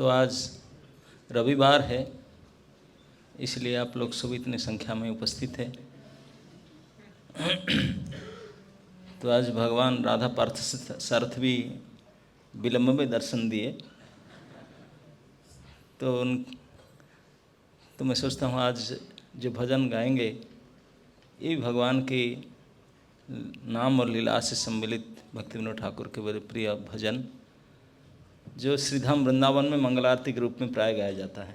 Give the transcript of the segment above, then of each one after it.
तो आज रविवार है, इसलिए आप लोग सब इतनी संख्या में उपस्थित हैं। तो आज भगवान राधा पार्थ सारथ भी विलम्ब में दर्शन दिए, तो मैं सोचता हूँ आज जो भजन गाएंगे ये भगवान के नाम और लीला से सम्मिलित भक्तिविनोद ठाकुर के बड़े प्रिय भजन, जो श्रीधाम वृंदावन में मंगल आरती के रूप में प्राय गाया जाता है।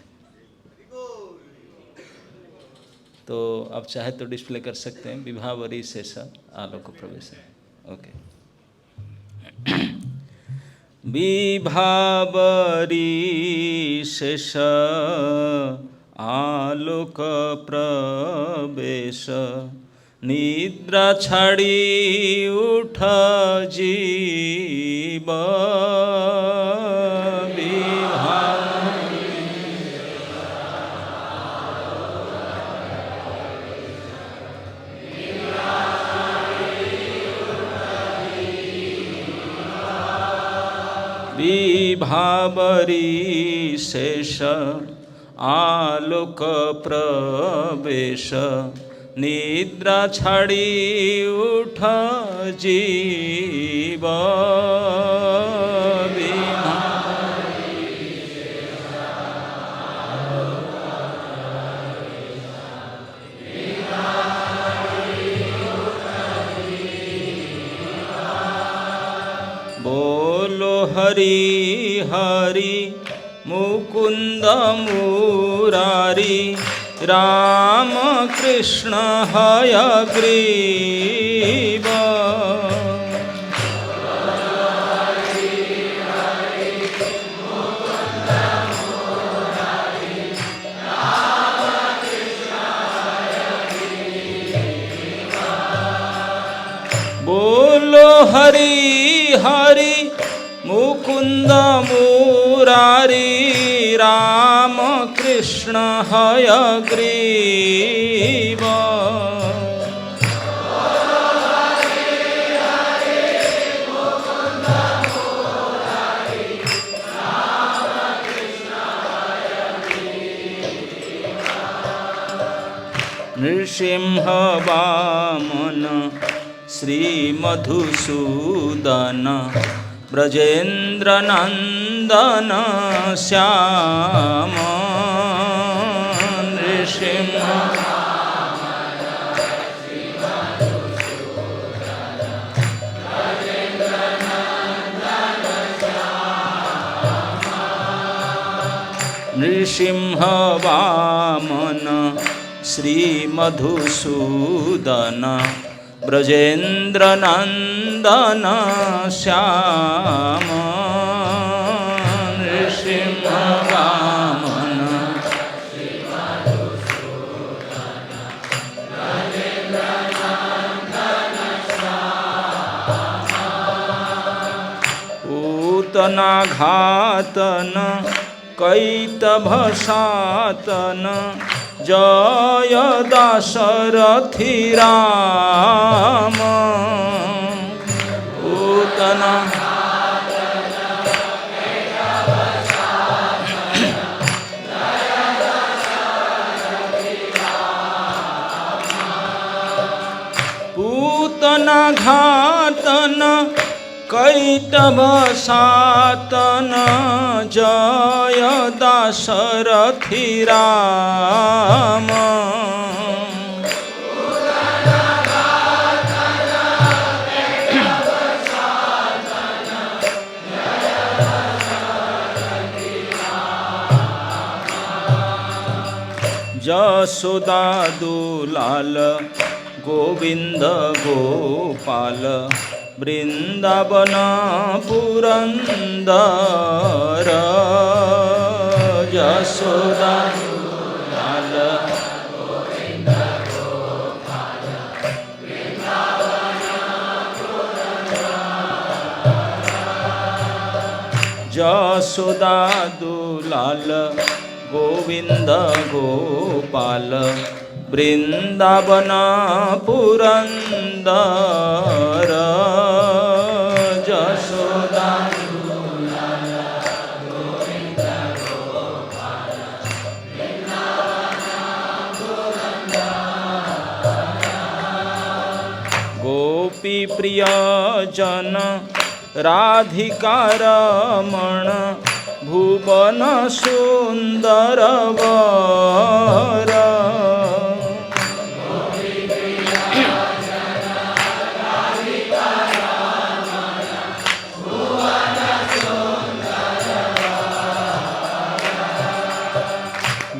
तो आप चाहे तो डिस्प्ले कर सकते हैं, विभावरी शेष आलोक प्रवेश। ओके। विभावरी शेष आलोक प्रवेश, निद्रा छाड़ी उठ जीव। विभावरी शेष आलोक प्रवेश, निद्रा छाड़ी उठ जीव। बोलो हरि हरि मुकुंद मुरारी, राम कृष्ण हयग्रीव। बोलो हरि हरि मुकुंद मुरारी, राम कृष्ण हयग्रीव। नृसिंह वामन श्री मधुसूदन, ब्रजेन्द्र नंदन श्याम। नृसिंह नृसिंह वामन श्री मधुसूदन, ब्रजेन्द्र नंदन श्याम। नृसिंह वामन श्री मधुसूदन, ब्रजेन्द्र नंदन श्याम। पूतना घातन कैतभ सातन, जय दाशरथी राम। पूतना पूतना घातन कैतभ सातन, जय दाशरथी राम। यशोदा दुलाल गोविंद गोपाल, वृंदावन पुरंदर। यशोदा दुलाल गोविंद गोपाल, वृंदावन पुरंदर। यशोदा दुलाल गोविंद गोपाल, वृंदावन पुरंदर। यशोदा दुलाल गोविंद प्रिय जन राधिका रमण भुवन सुंदर वर।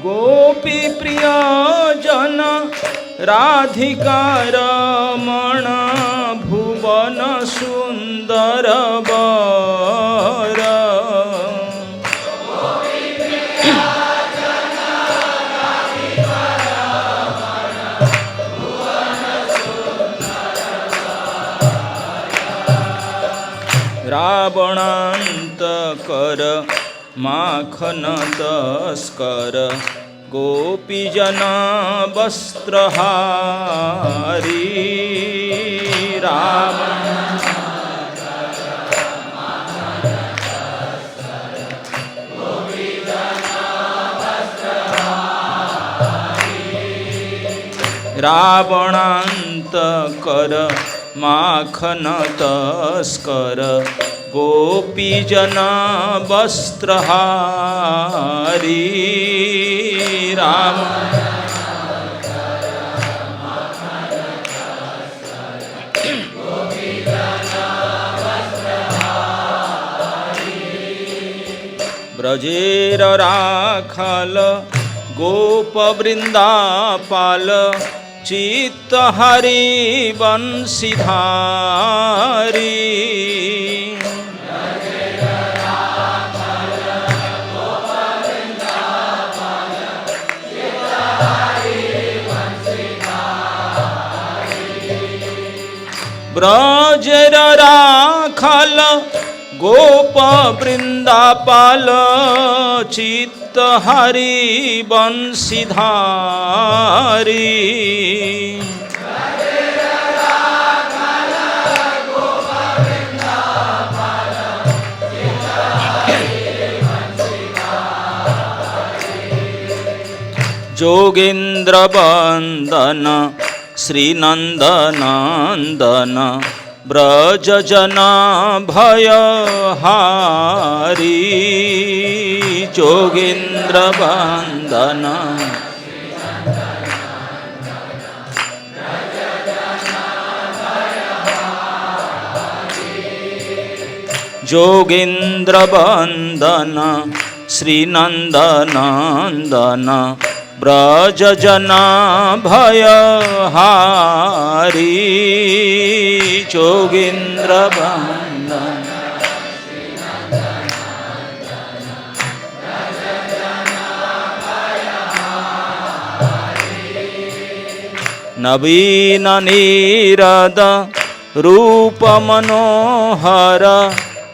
गोपी प्रिय जन राधिका रमण भुवन सुंदर वर। रावणांतकर माखन तस्कर गोपीजन वस्त्रहारी। रावणांतकर माखन तस्कर गोपीजन वस्त्रहारी। राम ब्रजेर राखल गोप वृंदापाल चित्तहरि बंशीधारी। ब्रजेर राखल गोप वृंदापाल चित्तहरि बंशीधारी। जोगेन्द्र वंदन श्रीनंदनंदन ब्रज जना भयहारी। जोगेन्द्र वंदन जोगेन्द्र वंदन श्रीनंदनंदन ब्रज जना भयहारी। जोगेन्द्र वंदन नवीन नीरद रूप मनोहर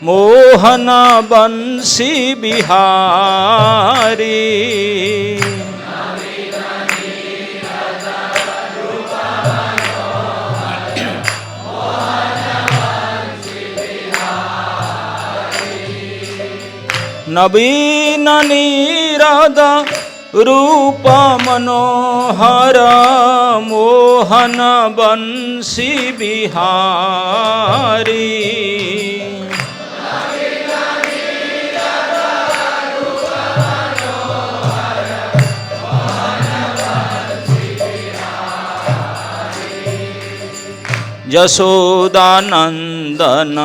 मोहन बंशी बिहारी। नवीन नीरद रूप मनोहर मोहन बंशी बिहारी। यशोदानंदन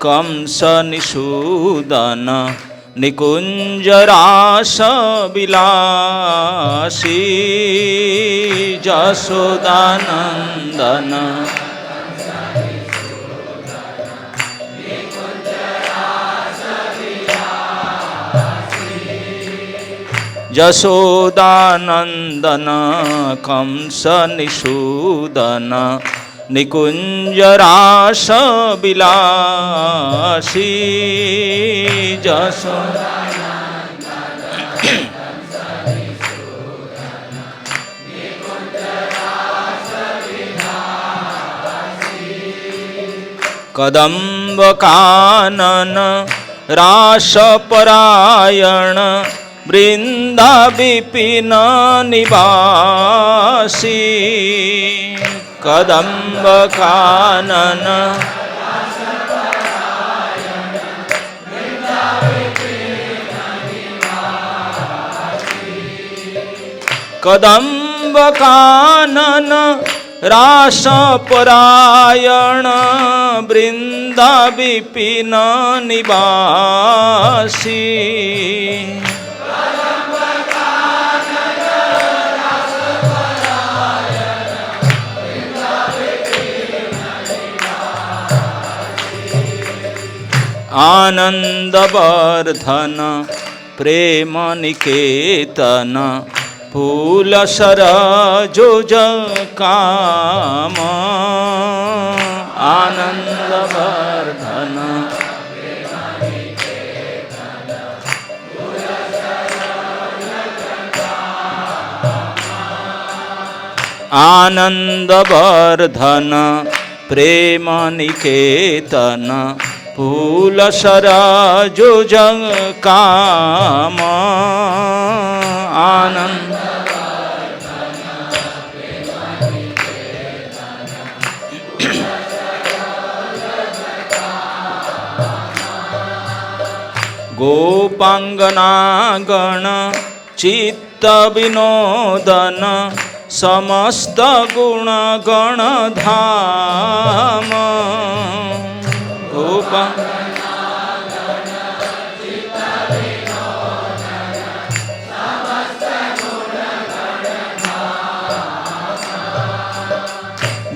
कंस निषूदन निकुंज रास विलासी। यशोदानंदन यशोदानंदन कंस निषूदन निकुंज रास विलासी। कदम्ब कानन रासपरायण वृंदा विपिन निवासी। कदम्ब कानन कदम्ब कानन रासपरायण वृंदा विपिन निवासी आनंदवर्धन प्रेम निकेतन फूल सरजोज काम आनंदवर्धन आनंदवर्धन प्रेम निकेतन फूल सरजोज काम आनंद गोपांगना गण चित्त विनोदन समस्त गुण गण धाम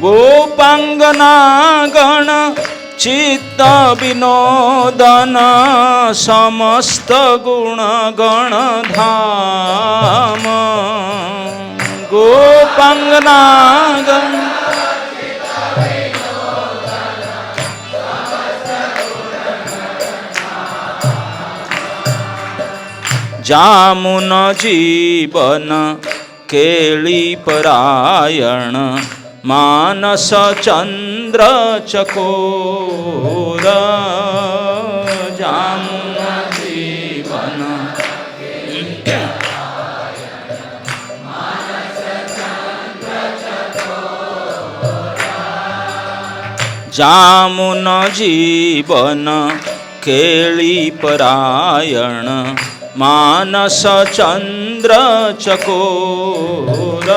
गोपांगना गण चित्त विनोदन समस्त गुण गण धाम गोपांगना गण जामुन जीवन केली परायण मानस चंद्र चकोर जामुन जीवन जामुन जीवन केली परायण मानस चंद्र चकोर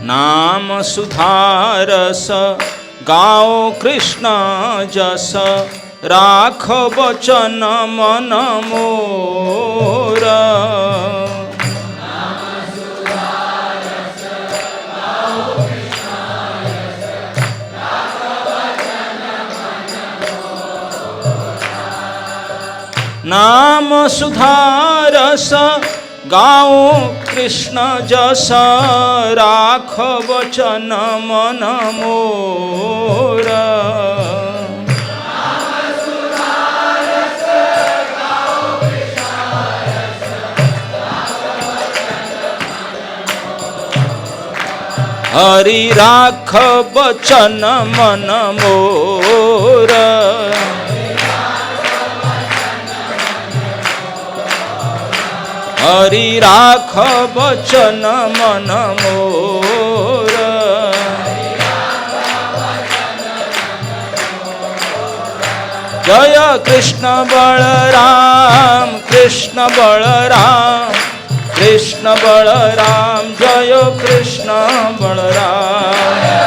नाम सुधारस गाओ कृष्ण जस राख वचन मन मोर नाम सुधारस गाओ कृष्ण जस राख वचन मन मोर हरि राख वचन मन मोर हरि राख वचन मन मोर जय कृष्ण बलराम कृष्ण बलराम कृष्ण बलराम जय कृष्ण बलराम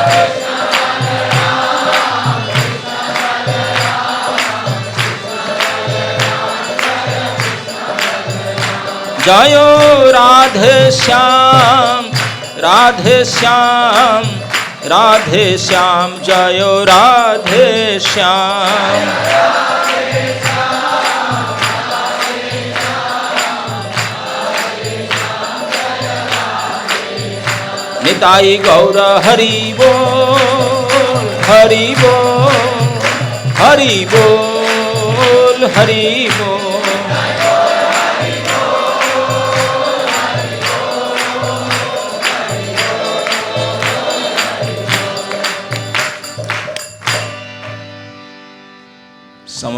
जय राधे श्याम राधे श्याम राधे श्याम जय राधे श्याम निताई गौर हरि बोल हरि बोल हरि बोल हरि बोल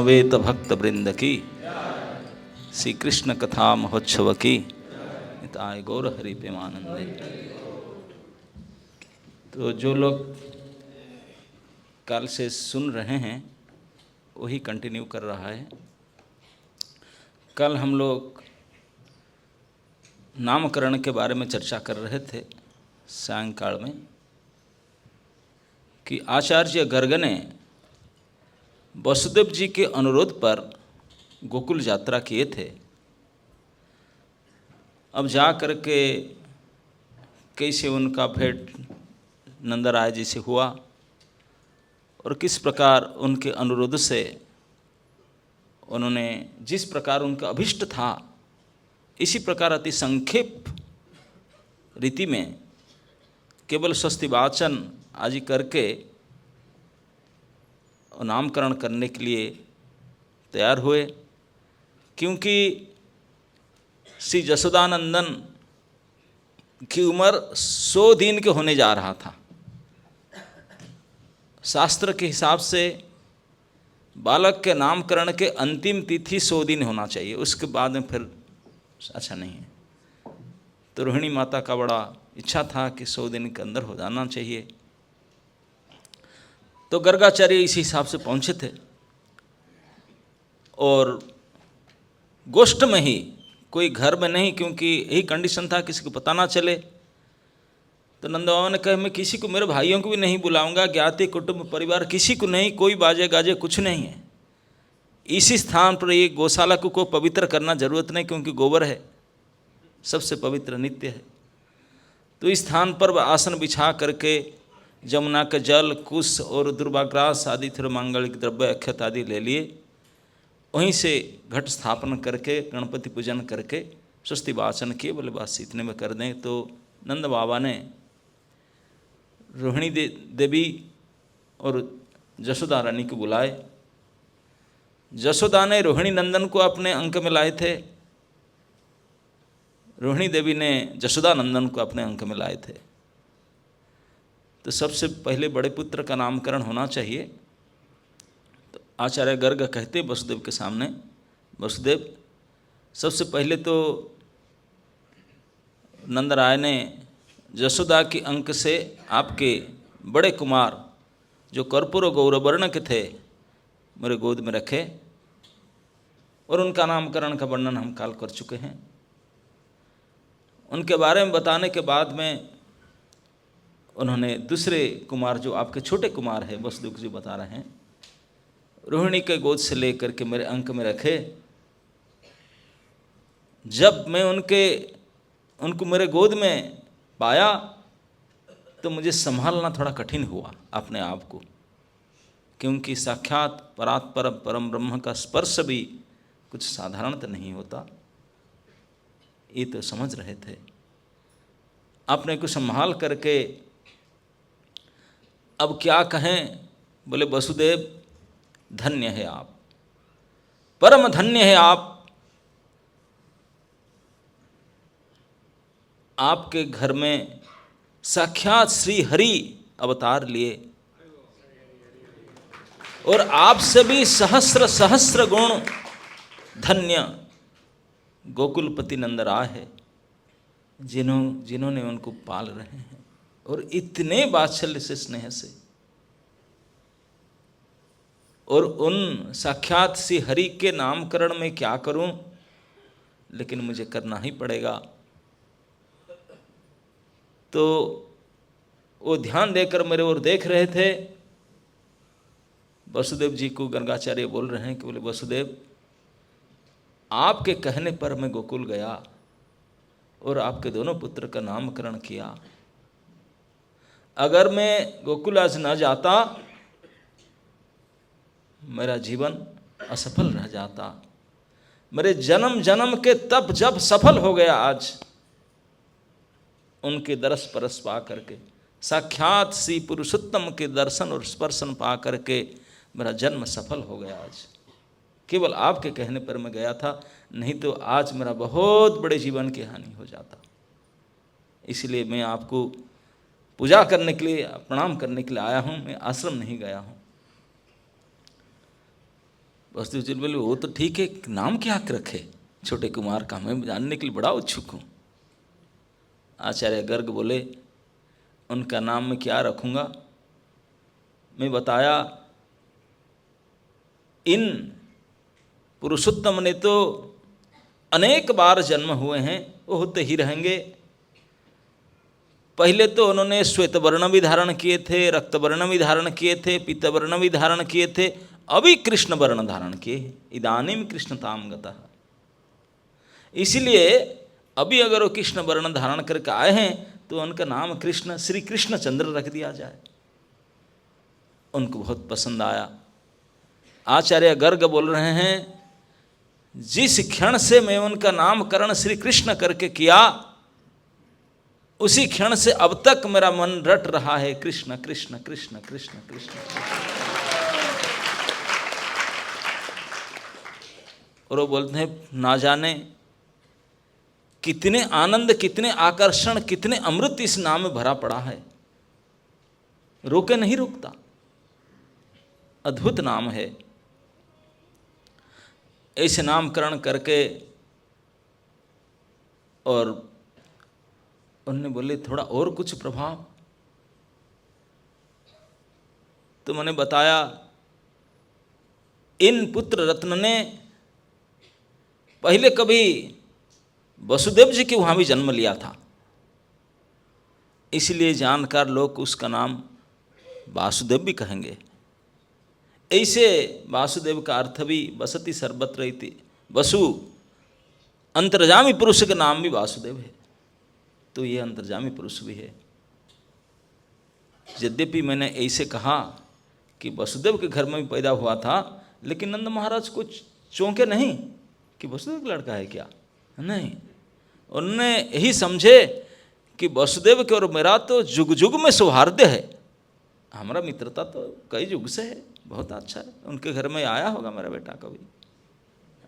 समवेत भक्त वृंद की, श्री कृष्ण कथा महोत्सव की, निताय गौर हरि प्रेमानंदे। तो जो लोग कल से सुन रहे हैं वही कंटिन्यू कर रहा है। कल हम लोग नामकरण के बारे में चर्चा कर रहे थे सायंकाल में कि आचार्य गर्ग ने वसुदेव जी के अनुरोध पर गोकुल यात्रा किए थे। अब जा कर के कैसे उनका भेंट नंदराय जी से हुआ और किस प्रकार उनके अनुरोध से उन्होंने जिस प्रकार उनका अभिष्ट था इसी प्रकार अति संक्षेप रीति में केवल स्वस्ति वाचन आदि करके नामकरण करने के लिए तैयार हुए, क्योंकि श्री जसोदानंदन की उम्र 100 दिन के होने जा रहा था। शास्त्र के हिसाब से बालक के नामकरण के अंतिम तिथि 100 दिन होना चाहिए, उसके बाद में फिर अच्छा नहीं है। तो रोहिणी माता का बड़ा इच्छा था कि 100 दिन के अंदर हो जाना चाहिए। तो गर्गाचार्य इसी हिसाब से पहुँचे थे और गोष्ठ में ही, कोई घर में नहीं, क्योंकि यही कंडीशन था किसी को पता ना चले। तो नंद बाबा ने कहा मैं किसी को, मेरे भाइयों को भी नहीं बुलाऊंगा, ज्ञाति कुटुंब परिवार किसी को नहीं, कोई बाजे गाजे कुछ नहीं है। इसी स्थान पर ये गौशाला को पवित्र करना जरूरत नहीं, क्योंकि गोबर है, सबसे पवित्र नित्य है। तो इस स्थान पर आसन बिछा करके जमुना का जल, कुश और दुर्वाग्रास आदि थे मांगलिक द्रव्य अक्षत आदि ले लिए। वहीं से घट स्थापन करके गणपति पूजन करके स्वस्ति वाचन किए। बोले बस इतने में कर दें। तो नंद बाबा ने रोहिणी देवी और जसोदा रानी को बुलाए। जसोदा ने रोहिणी नंदन को अपने अंक में लाए थे, रोहिणी देवी ने जसोदा नंदन को अपने अंक में लाए थे। तो सबसे पहले बड़े पुत्र का नामकरण होना चाहिए। तो आचार्य गर्ग कहते वसुदेव के सामने, वसुदेव सबसे पहले तो नंदराय ने जसोदा की अंक से आपके बड़े कुमार जो कर्पूर गौरवर्ण के थे मेरे गोद में रखे और उनका नामकरण का वर्णन हम काल कर चुके हैं। उनके बारे में बताने के बाद में उन्होंने दूसरे कुमार जो आपके छोटे कुमार हैं, वसुदेव जी बता रहे हैं, रोहिणी के गोद से लेकर के मेरे अंक में रखे। जब मैं उनको मेरे गोद में पाया तो मुझे संभालना थोड़ा कठिन हुआ अपने आप को, क्योंकि साक्षात परात्पर परम ब्रह्म का स्पर्श भी कुछ साधारण तो नहीं होता, ये तो समझ रहे थे। अपने को संभाल करके अब क्या कहें। बोले वसुदेव धन्य है आप, परम धन्य है आप। आपके घर में साक्षात श्री हरि अवतार लिए और आपसे भी सहस्र सहस्र गुण धन्य गोकुलपति नंदराय है, जिन्होंने उनको पाल रहे हैं और इतने वात्सल्य से, स्नेह से। और उन साक्षात श्री हरि के नामकरण में क्या करूं, लेकिन मुझे करना ही पड़ेगा। तो वो ध्यान देकर मेरे ओर देख रहे थे। वसुदेव जी को गर्गाचार्य बोल रहे हैं कि बोले वसुदेव आपके कहने पर मैं गोकुल गया और आपके दोनों पुत्र का नामकरण किया। अगर मैं गोकुल आज न जाता मेरा जीवन असफल रह जाता। मेरे जन्म जन्म के तप जब सफल हो गया आज उनके दरस परस पा करके, साक्षात श्री पुरुषोत्तम के दर्शन और स्पर्शन पा करके मेरा जन्म सफल हो गया। आज केवल आपके कहने पर मैं गया था, नहीं तो आज मेरा बहुत बड़े जीवन की हानि हो जाता। इसलिए मैं आपको पूजा करने के लिए, प्रणाम करने के लिए आया हूँ, मैं आश्रम नहीं गया हूँ। वसुदेव जी बोले वो तो ठीक है, नाम क्या रखे छोटे कुमार का, मैं जानने के लिए बड़ा उत्सुक हूँ। आचार्य गर्ग बोले उनका नाम मैं क्या रखूँगा। मैं बताया इन पुरुषोत्तम ने तो अनेक बार जन्म हुए हैं, वो होते ही रहेंगे। पहले तो उन्होंने श्वेत वर्ण भी धारण किए थे, रक्त वर्ण भी धारण किए थे, पीत वर्ण भी धारण किए थे, अभी कृष्ण वर्ण धारण किए, इदानीम कृष्णताम गतः। इसलिए अभी अगर वो कृष्ण वर्ण धारण करके आए हैं तो उनका नाम कृष्ण, श्री कृष्ण चंद्र रख दिया जाए। उनको बहुत पसंद आया। आचार्य गर्ग बोल रहे हैं जिस क्षण से मैं उनका नामकरण श्री कृष्ण करके किया, उसी क्षण से अब तक मेरा मन रट रहा है कृष्ण कृष्ण कृष्ण कृष्ण कृष्ण। और वो बोलते हैं ना जाने कितने आनंद, कितने आकर्षण, कितने अमृत इस नाम में भरा पड़ा है, रोके नहीं रोकता। अद्भुत नाम है। ऐसे नामकरण करके और उन्होंने बोले थोड़ा और कुछ प्रभाव, तो मैंने बताया इन पुत्र रत्न ने पहले कभी वसुदेव जी के वहाँ भी जन्म लिया था, इसलिए जानकार लोग उसका नाम वासुदेव भी कहेंगे। ऐसे वासुदेव का अर्थ भी बसति सर्वत्र इति, वसु अंतर्जामी पुरुष का नाम भी वासुदेव है, तो ये अंतर्जामी पुरुष भी है। यद्यपि मैंने ऐसे कहा कि वसुदेव के घर में भी पैदा हुआ था, लेकिन नंद महाराज कुछ चौंके नहीं कि वसुदेव का लड़का है क्या, नहीं। उन्होंने यही समझे कि वसुदेव के और मेरा तो जुग जुग में सौहार्द है, हमारा मित्रता तो कई युग से है, बहुत अच्छा है। उनके घर में आया होगा मेरा बेटा कभी,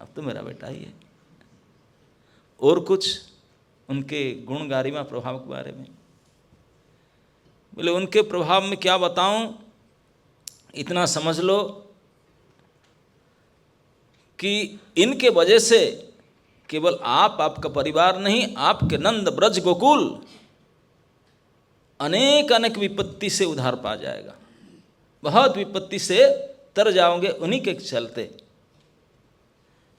अब तो मेरा बेटा ही है। और कुछ उनके गुण गारिमा प्रभाव के बारे में बोले, उनके प्रभाव में क्या बताऊं, इतना समझ लो कि इनके वजह से केवल आप, आपका परिवार नहीं, आपके नंद ब्रज गोकुल अनेक अनेक विपत्ति से उधार पा जाएगा। बहुत विपत्ति से तर जाओगे उन्हीं के चलते।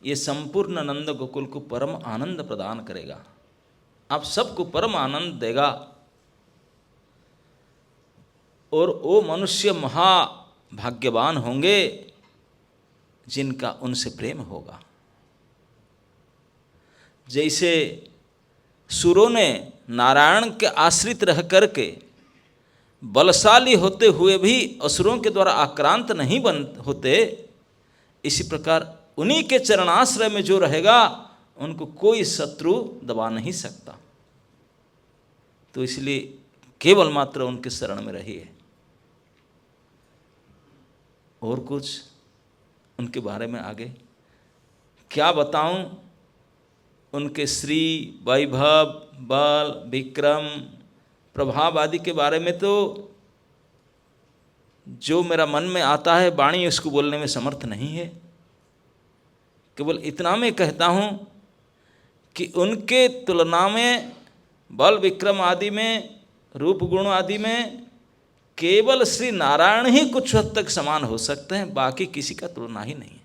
ये संपूर्ण नंद गोकुल को परम आनंद प्रदान करेगा, आप सबको परम आनंद देगा। और वो मनुष्य महाभाग्यवान होंगे जिनका उनसे प्रेम होगा। जैसे सुरों ने नारायण के आश्रित रह करके बलशाली होते हुए भी असुरों के द्वारा आक्रांत नहीं बन होते, इसी प्रकार उन्हीं के चरणाश्रय में जो रहेगा उनको कोई शत्रु दबा नहीं सकता। तो इसलिए केवल मात्र उनके शरण में रहिए। और कुछ उनके बारे में आगे क्या बताऊं, उनके श्री वैभव, बल, विक्रम, प्रभाव आदि के बारे में तो जो मेरा मन में आता है वाणी उसको बोलने में समर्थ नहीं है। केवल इतना मैं कहता हूँ कि उनके तुलना में बल, विक्रम आदि में, रूप गुण आदि में केवल श्री नारायण ही कुछ हद तक समान हो सकते हैं, बाकी किसी का तुलना ही नहीं है।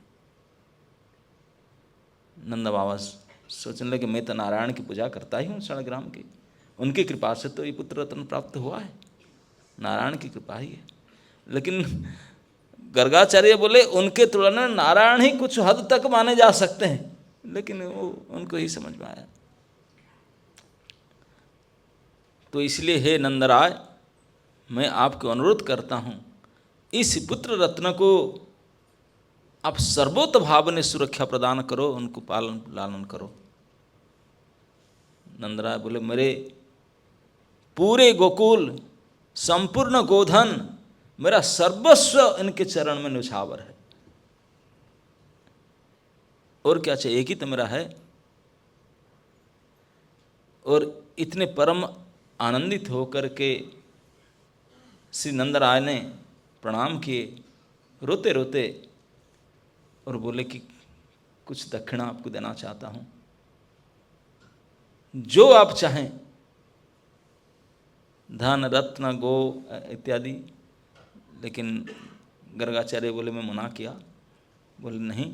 नंद बाबा सोचने लगे मैं तो नारायण की पूजा करता ही हूँ शालग्राम की, उनकी कृपा से तो ये पुत्र रत्न प्राप्त हुआ है, नारायण की कृपा ही है। लेकिन गर्गाचार्य बोले उनके तुलना में नारायण ही कुछ हद तक माने जा सकते हैं, लेकिन वो उनको ही समझ में आया। तो इसलिए हे नंदराय, मैं आपको अनुरोध करता हूँ इस पुत्र रत्न को आप सर्वोत्त भाव ने सुरक्षा प्रदान करो, उनको पालन लालन करो। नंदराय बोले मेरे पूरे गोकुल, संपूर्ण गोधन, मेरा सर्वस्व इनके चरण में न्यौछावर है, और क्या चाहिए, एक ही तो मेरा है। और इतने परम आनंदित होकर के श्री नंदराय ने प्रणाम किए, रोते रोते और बोले कि कुछ दक्षिणा आपको देना चाहता हूँ, जो आप चाहें, धन रत्न गो इत्यादि। लेकिन गर्गाचार्य बोले मैं मना किया, बोले नहीं,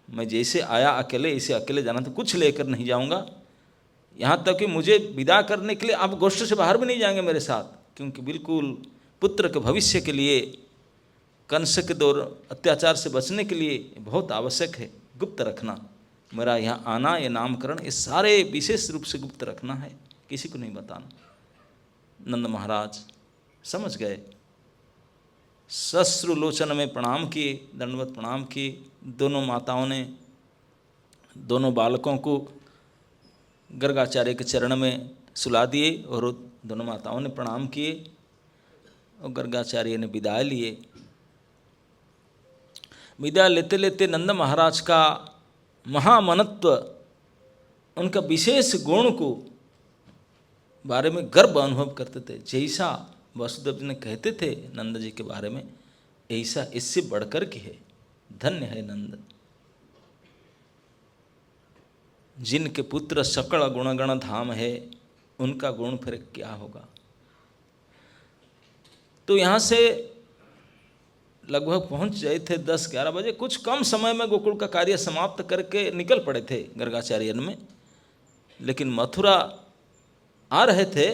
मैं जैसे आया अकेले ऐसे अकेले जाना, तो कुछ लेकर नहीं जाऊंगा। यहाँ तक कि मुझे विदा करने के लिए आप गोष्ठ से बाहर भी नहीं जाएंगे मेरे साथ, क्योंकि बिल्कुल पुत्र के भविष्य के लिए, कंस के दौर अत्याचार से बचने के लिए बहुत आवश्यक है गुप्त रखना। मेरा यहाँ आना, ये नामकरण, ये सारे विशेष रूप से गुप्त रखना है, किसी को नहीं बताना। नंद महाराज समझ गए, सश्रुलोचन में प्रणाम किए, दंडवत प्रणाम किए। दोनों माताओं ने दोनों बालकों को गर्गाचार्य के चरण में सुला दिए और दोनों माताओं ने प्रणाम किए और गर्गाचार्य ने विदाई लिए। विदाई लेते लेते नंद महाराज का महामनत्व, उनका विशेष गुण को बारे में गर्व अनुभव करते थे। जैसा वसुदेव जी ने कहते थे नंद जी के बारे में, ऐसा इससे बढ़कर के है। धन्य है नंद, जिनके पुत्र सकल गुणगण धाम है, उनका गुण फिर क्या होगा। तो यहाँ से लगभग पहुँच गए थे 10-11 बजे। कुछ कम समय में गोकुल का कार्य समाप्त करके निकल पड़े थे गर्गाचार्य में। लेकिन मथुरा आ रहे थे,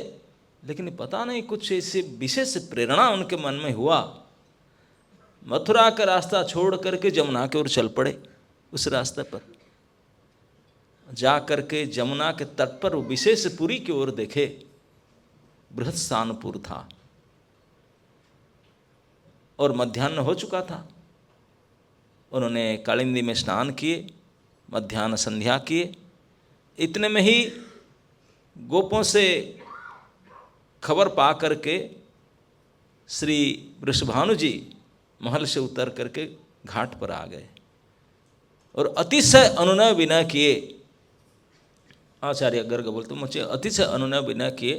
लेकिन पता नहीं कुछ ऐसे विशेष प्रेरणा उनके मन में हुआ, मथुरा का रास्ता छोड़ करके जमुना की ओर चल पड़े। उस रास्ते पर जा करके जमुना के तट पर वो विशेष पुरी की ओर देखे, बृहत्सानपुर था और मध्याह्न हो चुका था। उन्होंने कालिंदी में स्नान किए, मध्याह्न संध्या किए। इतने में ही गोपों से खबर पा करके श्री वृषभानु जी महल से उतर करके घाट पर आ गए और अतिशय अनुनय विनय किए। आचार्य गर्ग बोलते मुझे अतिशय अनुनय विनय किए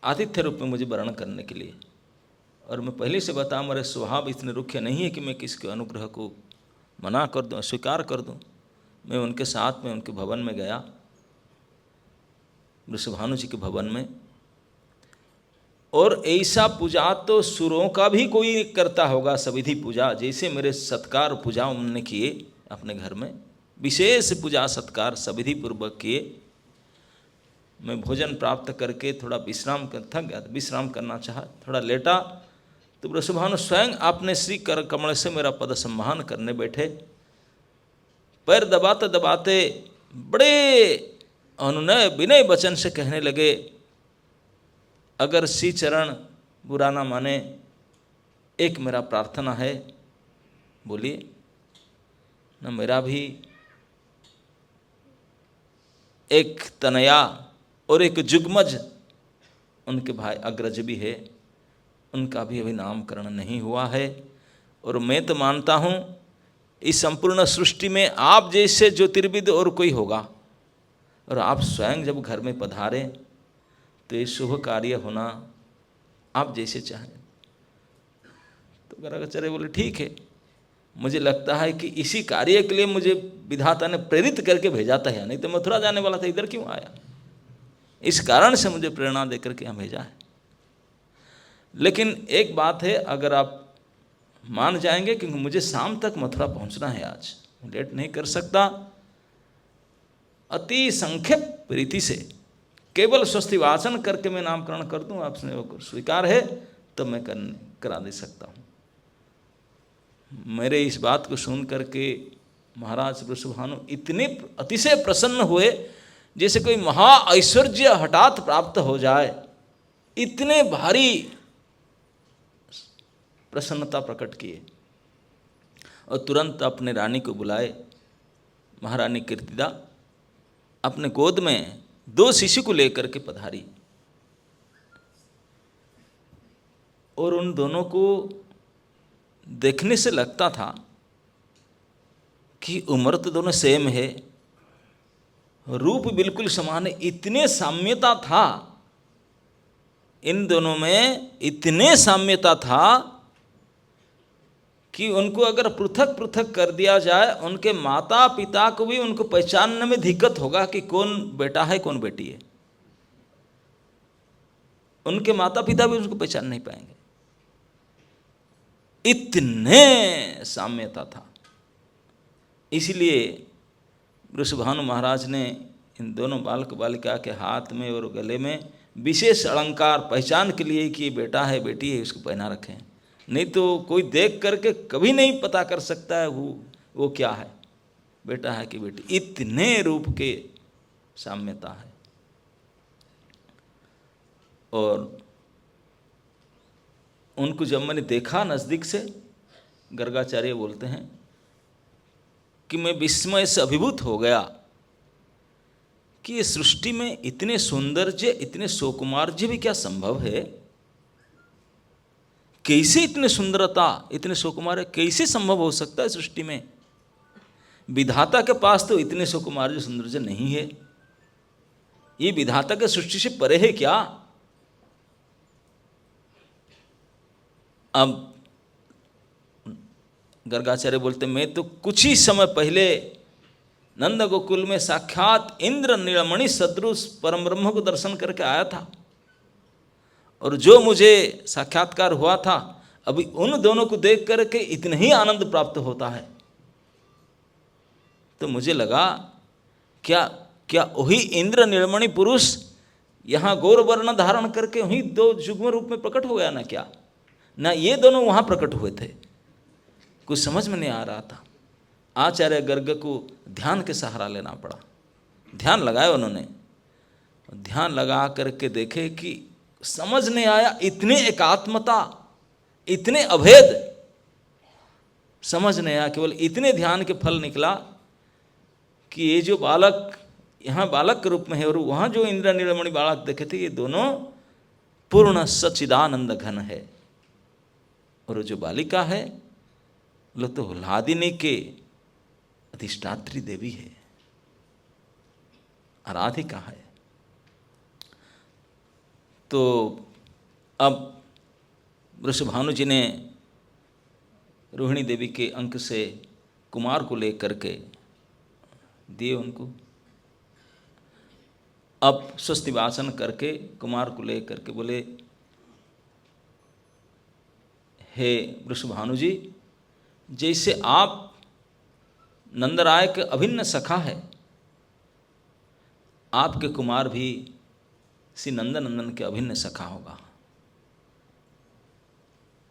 आतिथ्य रूप में मुझे वर्ण करने के लिए। और मैं पहले से बता, मेरे स्वभाव इतने रुखे नहीं है कि मैं किसके अनुग्रह को मना कर दूं, स्वीकार कर दूं। मैं उनके साथ में उनके भवन में गया, वृषभानु जी के भवन में, और ऐसा पूजा तो सुरों का भी कोई करता होगा, सविधि पूजा, जैसे मेरे सत्कार पूजा उन्होंने किए अपने घर में, विशेष पूजा सत्कार सविधि पूर्वक किए। मैं भोजन प्राप्त करके थोड़ा विश्राम कर थक गया, विश्राम करना चाहा, थोड़ा लेटा, तो वृषभानु स्वयं आपने श्री कर कमल से मेरा पद सम्मान करने बैठे। पैर दबाते दबाते बड़े अनुनय विनय वचन से कहने लगे, अगर श्री चरण बुरा ना माने, एक मेरा प्रार्थना है। बोलिए ना। मेरा भी एक तनया और एक जुगमज उनके भाई अग्रज भी है, उनका भी अभी नामकरण नहीं हुआ है। और मैं तो मानता हूँ इस संपूर्ण सृष्टि में आप जैसे ज्योतिर्विद और कोई होगा, और आप स्वयं जब घर में पधारें तो ये शुभ कार्य होना आप जैसे चाहें। तो गर्गाचार्य बोले ठीक है, मुझे लगता है कि इसी कार्य के लिए मुझे विधाता ने प्रेरित करके भेजा था, या नहीं तो मथुरा जाने वाला था, इधर क्यों आया। इस कारण से मुझे प्रेरणा देकर के यहाँ भेजा है। लेकिन एक बात है, अगर आप मान जाएंगे, क्योंकि मुझे शाम तक मथुरा पहुँचना है, आज लेट नहीं कर सकता। अति संक्षेप रीति से केवल स्वस्ति वाचन करके मैं नामकरण कर दूं, आपसे वो स्वीकार है तो मैं करा दे सकता हूँ। मेरे इस बात को सुन करके महाराज वृषभानु इतने अतिशय प्रसन्न हुए, जैसे कोई महा ऐश्वर्य हठात प्राप्त हो जाए, इतने भारी प्रसन्नता प्रकट किए। और तुरंत अपने रानी को बुलाए। महारानी कीर्तिदा अपने गोद में 2 शिशु को लेकर के पधारी, और उन दोनों को देखने से लगता था कि उम्र तो दोनों सेम है, रूप बिल्कुल समान है। इतने साम्यता था इन दोनों में, इतने साम्यता था कि उनको अगर पृथक पृथक कर दिया जाए, उनके माता पिता को भी उनको पहचानने में दिक्कत होगा कि कौन बेटा है कौन बेटी है। उनके माता पिता भी उसको पहचान नहीं पाएंगे, इतने साम्यता था। इसलिए वृषभानु महाराज ने इन दोनों बालक बालिका के हाथ में और गले में विशेष अलंकार पहचान के लिए कि ये बेटा है बेटी है उसको पहना रखे हैं, नहीं तो कोई देख करके कभी नहीं पता कर सकता है वो क्या है, बेटा है कि बेटी। इतने रूप के साम्यता है। और उनको जब मैंने देखा नज़दीक से, गर्गाचार्य बोलते हैं कि मैं विस्मय से अभिभूत हो गया कि ये सृष्टि में इतने सौंदर्य इतने सौकुमार्य भी क्या संभव है? कैसे इतने सुंदरता इतने सौकुमार्य कैसे संभव हो सकता है सृष्टि में? विधाता के पास तो इतने सौकुमार्य सौंदर्य नहीं है, ये विधाता के सृष्टि से परे है क्या? अब गर्गाचार्य बोलते मैं तो कुछ ही समय पहले नंद गोकुल में साक्षात इंद्र नीलमणि सदृश परम ब्रह्म को दर्शन करके आया था, और जो मुझे साक्षात्कार हुआ था अभी उन दोनों को देख करके इतना ही आनंद प्राप्त होता है। तो मुझे लगा क्या क्या वही इंद्र नीलमणि पुरुष यहाँ गौर वर्ण धारण करके वही दो युग्म रूप में प्रकट हो गया ना? क्या ना ये दोनों वहाँ प्रकट हुए थे? कुछ समझ में नहीं आ रहा था। आचार्य गर्ग को ध्यान के सहारा लेना पड़ा। ध्यान लगाया उन्होंने, ध्यान लगा करके देखे कि समझ नहीं आया, इतने एकात्मता इतने अभेद समझ नहीं आया। केवल इतने ध्यान के फल निकला कि ये जो बालक यहाँ बालक के रूप में है और वहाँ जो इंद्र नीलमणि बालक देखे थे, ये दोनों पूर्ण सच्चिदानंद घन है। और जो बालिका है वो तो ह्लादिनी के अधिष्ठात्री देवी है, आराधिका है। तो अब वृषभानु जी ने रोहिणी देवी के अंक से कुमार को लेकर के दिए उनको। अब स्वस्ति वाचन करके कुमार को लेकर के बोले, हे वृषभानु जी, जैसे आप नंदराय के अभिन्न सखा है, आपके कुमार भी श्री नंदनंदन के अभिन्न सखा होगा,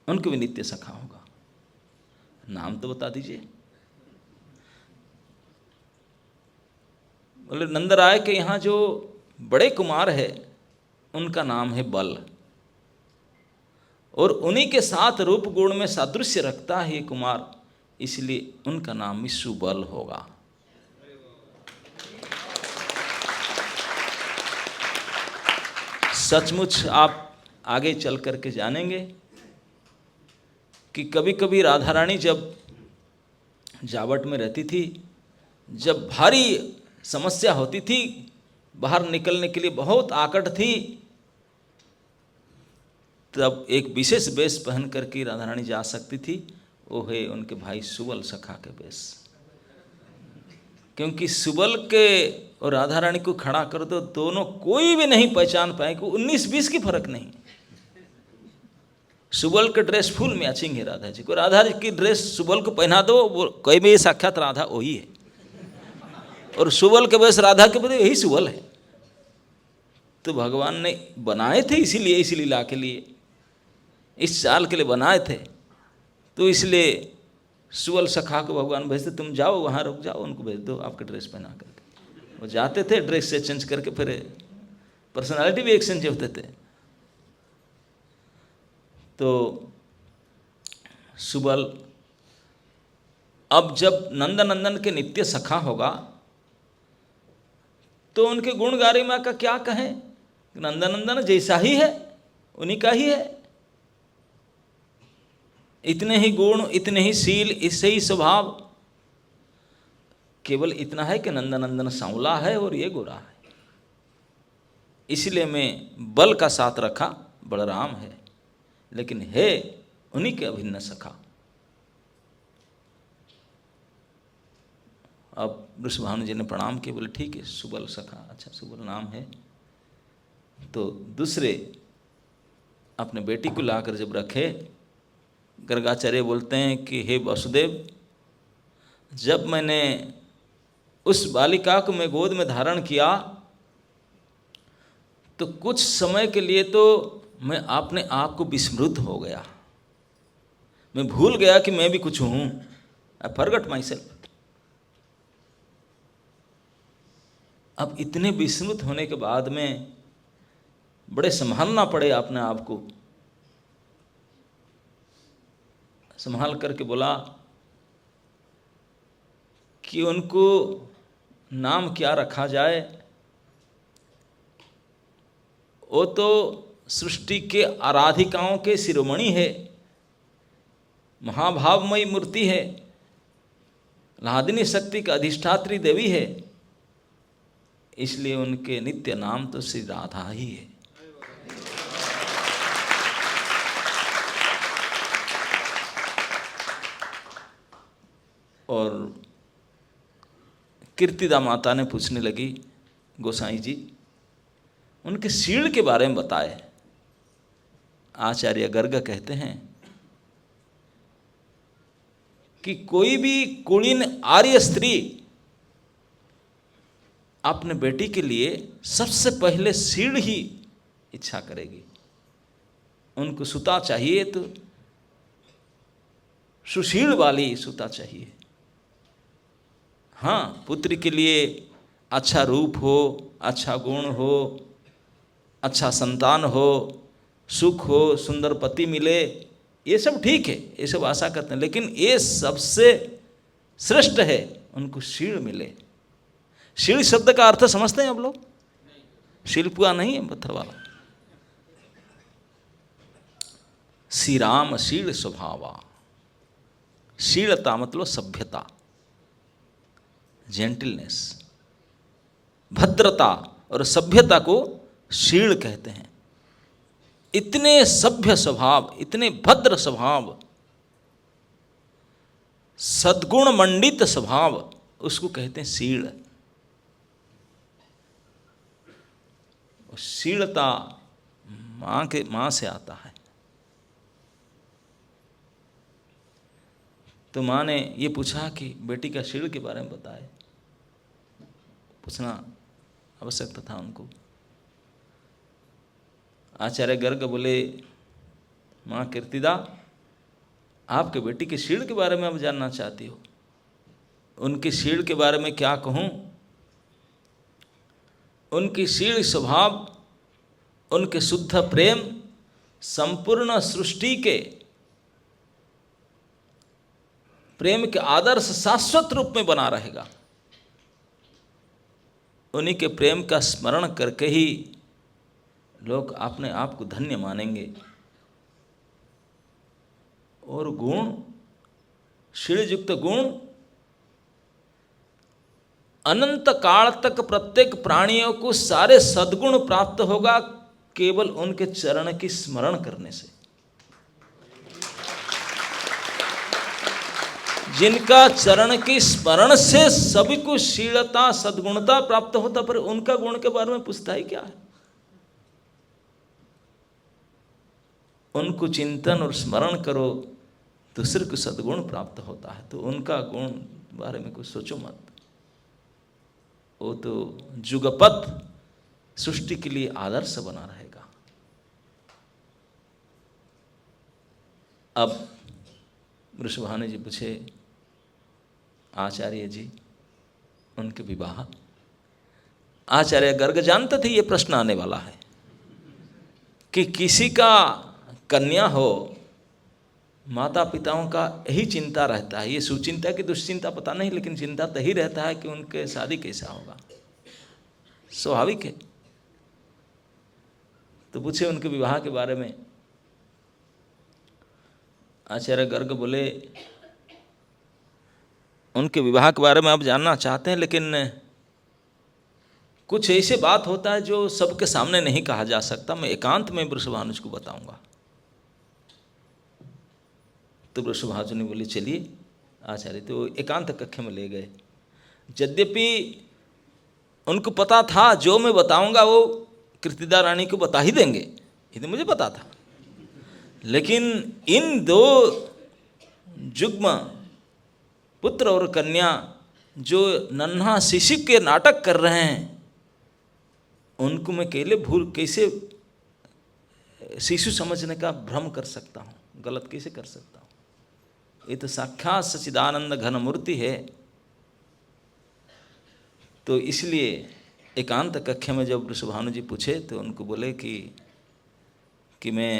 उनको भी नित्य सखा होगा। नाम तो बता दीजिए। बोले नंदराय के यहाँ जो बड़े कुमार है उनका नाम है बल, और उन्हीं के साथ रूप गुण में सादृश्य रखता है ये कुमार, इसलिए उनका नाम भी सुबल होगा। सचमुच आप आगे चल करके जानेंगे कि कभी कभी राधा रानी जब जावट में रहती थी, जब भारी समस्या होती थी, बाहर निकलने के लिए बहुत आकट थी, तब एक विशेष वेश पहन करके राधा रानी जा सकती थी, वो है उनके भाई सुबल सखा के वेश। क्योंकि सुबल के और राधा रानी को खड़ा कर दो, दोनों कोई भी नहीं पहचान पाएंगे, 19-20 की फर्क नहीं। सुबल के ड्रेस फुल मैचिंग है राधा जी को, राधा जी की ड्रेस सुबल को पहना दो, वो कोई भी साक्षात राधा वही है, और सुबल के वेश राधा के बदले यही सुबल है। तो भगवान ने बनाए थे इसीलिए, इस लीला के लिए, इस चाल के लिए बनाए थे। तो इसलिए सुबल सखा को भगवान भेजते, तुम जाओ वहाँ रुक जाओ, उनको भेज दो आपके ड्रेस पहना करके। वो जाते थे, ड्रेस से चेंज करके, फिर पर्सनालिटी भी एक्सचेंज होते थे। तो सुबल अब जब नंदनंदन के नित्य सखा होगा तो उनके गुण गारिमा का क्या कहें? नंदनंदन जैसा ही है, उन्हीं का ही है, इतने ही गुण, इतने ही शील, इससे ही स्वभाव। केवल इतना है कि नंदनंदन सांवला है और ये गोरा है, इसलिए मैं बल का साथ रखा, बलराम है, लेकिन है उन्हीं के अभिन्न सखा। अब वृषभानु जी ने प्रणाम किया, बोले ठीक है सुबल सखा, अच्छा सुबल नाम है। तो दूसरे अपने बेटी को लाकर जब रखे, गर्गाचार्य बोलते हैं कि हे वसुदेव, जब मैंने उस बालिका को मैं गोद में धारण किया तो कुछ समय के लिए तो मैं अपने आप को विस्मृत हो गया, मैं भूल गया कि मैं भी कुछ हूँ। I forgot my self. अब इतने विस्मृत होने के बाद में बड़े संभालना पड़े अपने आप को, संभाल करके बोला कि उनको नाम क्या रखा जाए। वो तो सृष्टि के आराधिकाओं के शिरोमणि है, महाभावमयी मूर्ति है, लादिनी शक्ति का अधिष्ठात्री देवी है, इसलिए उनके नित्य नाम तो श्री राधा ही है। और कीर्तिदा माता ने पूछने लगी, गोसाई जी उनके शील के बारे में बताए। आचार्य गर्ग कहते हैं कि कोई भी कुलीन आर्य स्त्री अपने बेटी के लिए सबसे पहले शील ही इच्छा करेगी। उनको सुता चाहिए तो सुशील वाली सुता चाहिए। हाँ, पुत्री के लिए अच्छा रूप हो, अच्छा गुण हो, अच्छा संतान हो, सुख हो, सुंदर पति मिले, ये सब ठीक है, ये सब आशा करते हैं, लेकिन ये सबसे श्रेष्ठ है उनको शील मिले। शील शब्द का अर्थ समझते हैं आप लोग? शिल्पुआ नहीं है पत्थर वाला। श्री राम शील स्वभावा। शीलता मतलब सभ्यता, जेंटलनेस, भद्रता, और सभ्यता को शील कहते हैं। इतने सभ्य स्वभाव, इतने भद्र स्वभाव, सद्गुण मंडित स्वभाव, उसको कहते हैं शील। शीलता माँ से आता है। तो माँ ने ये पूछा कि बेटी का शील के बारे में बताए, पूछना आवश्यकता था उनको। आचार्य गर्ग बोले, माँ कीर्तिदा आपके बेटी के शील के बारे में आप जानना चाहती हो? उनके शील के बारे में क्या कहूँ? उनकी शील स्वभाव, उनके शुद्ध प्रेम संपूर्ण सृष्टि के प्रेम के आदर्श शाश्वत रूप में बना रहेगा। उन्हीं के प्रेम का स्मरण करके ही लोग अपने आप को धन्य मानेंगे। और गुण, शीलयुक्त गुण अनंत काल तक प्रत्येक प्राणियों को सारे सद्गुण प्राप्त होगा केवल उनके चरण की स्मरण करने से। जिनका चरण की स्मरण से सभी को शीलता सद्गुणता प्राप्त होता, पर उनका गुण के बारे में पूछता ही क्या है? उनको चिंतन और स्मरण करो, दूसरे को सद्गुण प्राप्त होता है। तो उनका गुण बारे में कुछ सोचो मत। वो तो जुगपत सृष्टि के लिए आदर्श बना रहेगा। अब वृषभानु जी पूछे, आचार्य जी उनके विवाह? आचार्य गर्ग जानते थे ये प्रश्न आने वाला है कि किसी का कन्या हो, माता पिताओं का यही चिंता रहता है। ये सुचिंता की दुश्चिंता पता नहीं, लेकिन चिंता तो ही रहता है कि उनके शादी कैसा होगा। स्वाभाविक है। तो पूछे उनके विवाह के बारे में। आचार्य गर्ग बोले, उनके विवाह के बारे में आप जानना चाहते हैं, लेकिन कुछ ऐसे बात होता है जो सबके सामने नहीं कहा जा सकता। मैं एकांत में वृषभानु को बताऊंगा। तो वृषभानु ने बोले चलिए। आचार्य तो एकांत कक्ष में ले गए। यद्यपि उनको पता था जो मैं बताऊंगा वो कृतिदा रानी को बता ही देंगे, ये तो मुझे पता था, लेकिन इन दो जुग्म पुत्र और कन्या जो नन्हा शिशु के नाटक कर रहे हैं, उनको मैं अकेले भूल कैसे शिशु समझने का भ्रम कर सकता हूँ, गलत कैसे कर सकता हूँ? ये तो साक्षात सच्चिदानंद घन मूर्ति है। तो इसलिए एकांत कक्षा में जब वृषभानु जी पूछे तो उनको बोले कि मैं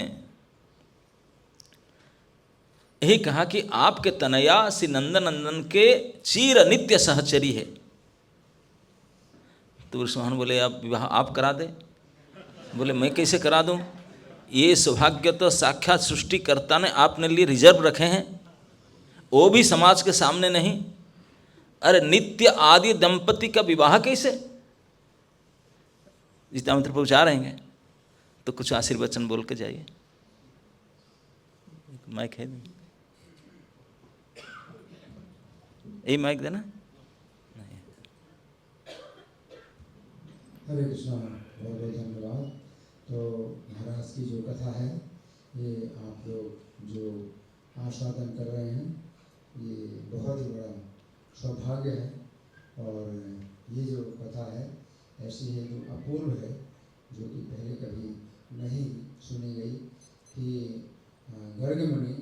यही कहा कि आपके तनया श्री नंदन नंदन के चिर नित्य सहचरी है। तो वृषभानु बोले आप विवाह आप करा दे। बोले मैं कैसे करा दूं? ये सौभाग्य तो साक्षात सृष्टिकर्ता ने आपने लिए रिजर्व रखे हैं, वो भी समाज के सामने नहीं। अरे नित्य आदि दंपति का विवाह कैसे? जितना मित्र पहुँचा रहेंगे तो कुछ आशीर्वचन बोल के जाइए। माइक है नहीं? यही माइक देना। हरे कृष्णा, बहुत बहुत धन्यवाद। तो महाराज की जो कथा है ये आप लोग जो आस्वादन कर रहे हैं, ये बहुत ही बड़ा सौभाग्य है। और ये जो कथा है ऐसी है जो अपूर्व है, जो कि पहले कभी नहीं सुनी गई। कि गर्ग मुनि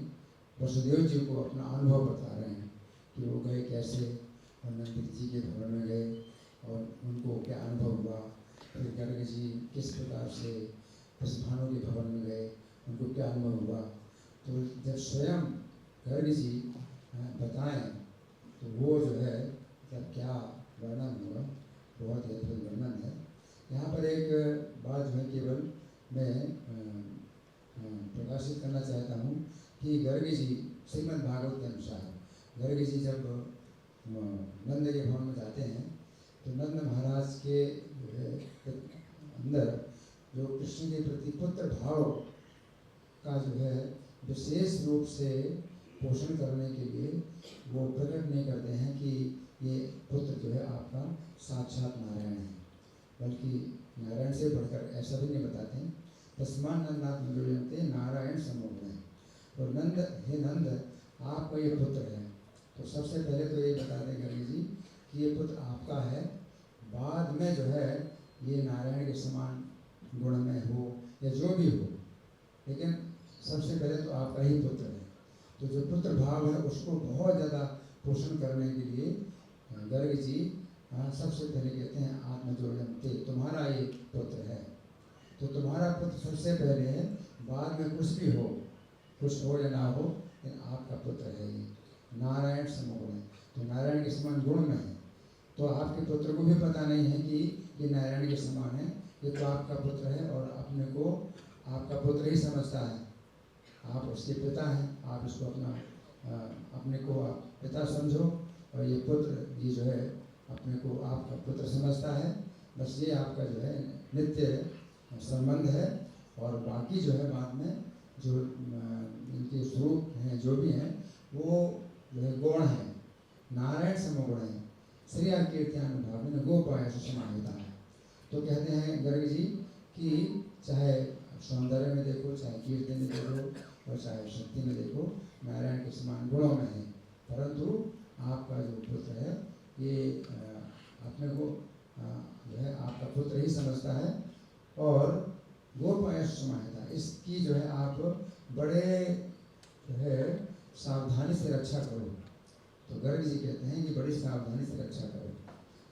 वसुदेव जी को अपना अनुभव बता रहे हैं कि वो गए कैसे, और नंदित जी के भवन में गए और उनको क्या अनुभव हुआ। फिर गर्ग जी किस प्रकार से वृषभानु के भवन में गए, उनको क्या अनुभव हुआ। तो जब स्वयं गर्ग जी बताएं तो वो जो है जब क्या वर्णन होगा, बहुत ही अद्भुत वर्णन है। यहाँ पर एक बात जो है केवल मैं प्रकाशित करना चाहता हूँ कि गर्ग जी श्रीमद् भागवत के अनुसार गर्ग जी जब नंद के भवन में जाते हैं तो नंद महाराज के अंदर जो कृष्ण के प्रति पुत्र भाव का जो है विशेष रूप से पोषण करने के लिए वो प्रकट नहीं करते हैं कि ये पुत्र जो है आपका साक्षात नारायण है, बल्कि नारायण से बढ़कर ऐसा भी नहीं बताते हैं। तस्मान नंदनाथ मधुरयन्ते नारायण समोगुण है। तो नंद, हे नंद आपका ये पुत्र है। तो सबसे पहले तो ये बता दें गर्ग जी कि ये पुत्र आपका है, बाद में जो है ये नारायण के समान गुण में हो या जो भी हो, लेकिन सबसे पहले तो आपका ही पुत्र है। तो जो पुत्र भाव है उसको बहुत ज़्यादा पोषण करने के लिए गर्ग जी सबसे पहले कहते हैं आत्मजोयन्ते, तुम्हारा ये पुत्र है। तो तुम्हारा पुत्र सबसे पहले है, बाद में कुछ भी हो, कुछ हो या ना हो, लेकिन आपका पुत्र है ये नारायण समगुण है। तो नारायण के समान गुण में है। तो आपके पुत्र को भी पता नहीं है कि ये नारायण के समान है, ये तो आपका पुत्र है और अपने को आपका पुत्र ही समझता है। आप उसके पिता हैं, आप इसको अपने को आप पिता समझो, और ये पुत्र ये जो है अपने को आपका पुत्र समझता है। बस ये आपका जो है नित्य संबंध है। और बाकी जो है बाद में जो इनके स्वरूप हैं जो भी हैं वो जो है गुण है, नारायण समगुण है। श्री कीर्त्यानुभाव गोपाय समाहिता है। तो कहते हैं गर्ग जी कि चाहे सौंदर्य में देखो, चाहे कीर्ति में देखो और चाहे शक्ति में देखो, नारायण के समान गुणों में है। परंतु आपका जो पुत्र है ये अपने को जो है आपका पुत्र ही समझता है। और गोपाय समाहिता, इसकी जो है आप बड़े जो है सावधानी से रक्षा करो। तो गर्ग जी कहते हैं कि बड़ी सावधानी से रक्षा करो।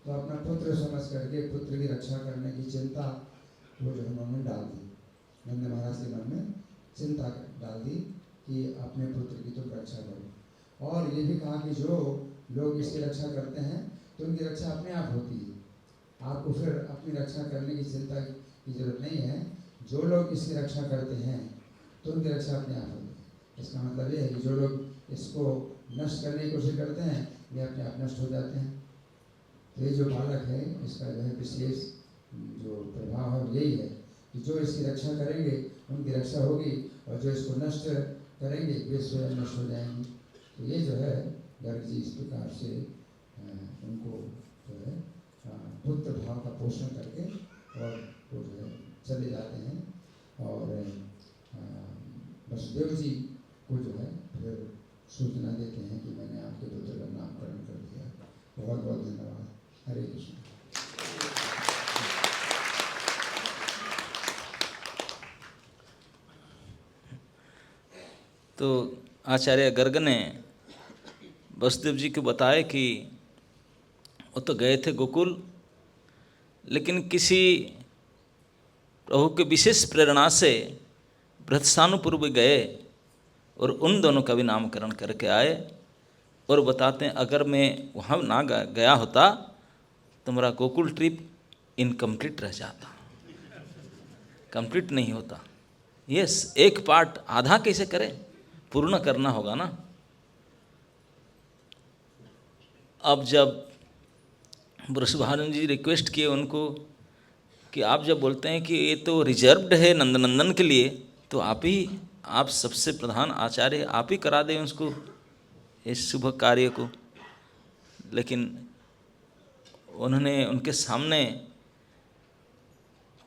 तो अपना पुत्र समझ करके पुत्र की रक्षा करने की चिंता वो जो है मन में डाल दी, नंद महाराज के मन में चिंता डाल दी कि अपने पुत्र की तो रक्षा करो। और ये भी कहा कि जो लोग इसकी रक्षा करते हैं तो उनकी रक्षा अपने आप होती है, आपको फिर अपनी रक्षा करने की चिंता की जरूरत नहीं है। जो लोग इसकी रक्षा करते हैं तो उनकी रक्षा अपने आप होती है। इसका मतलब ये है कि जो लोग इसको नष्ट करने की कोशिश करते हैं वे अपने आप नष्ट हो जाते हैं। तो ये जो बालक है इसका जो है विशेष जो प्रभाव है यही है कि जो इसकी रक्षा करेंगे उनकी रक्षा होगी, और जो इसको नष्ट करेंगे वे स्वयं नष्ट हो जाएंगे। तो ये जो है गर्ग जी इस प्रकार से उनको जो है पुत्र भाव का पोषण करके और वो जो है चले जाते हैं। और वसुदेव जी को जो है फिर सूचना देते हैं कि मैंने आपके पुत्र का नामकरण कर दिया। बहुत बहुत धन्यवाद। हरे कृष्ण। तो आचार्य गर्ग ने वसुदेव जी को बताया कि वो तो गए थे गोकुल, लेकिन किसी प्रभु के विशेष प्रेरणा से बृहत्सानुपुर भी गए और उन दोनों का भी नामकरण करके आए। और बताते हैं अगर मैं वहाँ ना गया होता तो मेरा गोकुल ट्रिप इनकम्प्लीट रह जाता, कंप्लीट नहीं होता। यस, एक पार्ट आधा कैसे करें, पूर्ण करना होगा ना। अब जब वृषभानु जी रिक्वेस्ट किए उनको कि आप जब बोलते हैं कि ये तो रिजर्व्ड है नंदनंदन के लिए, तो आप सबसे प्रधान आचार्य, आप ही करा दें उसको इस शुभ कार्य को। लेकिन उन्होंने उनके सामने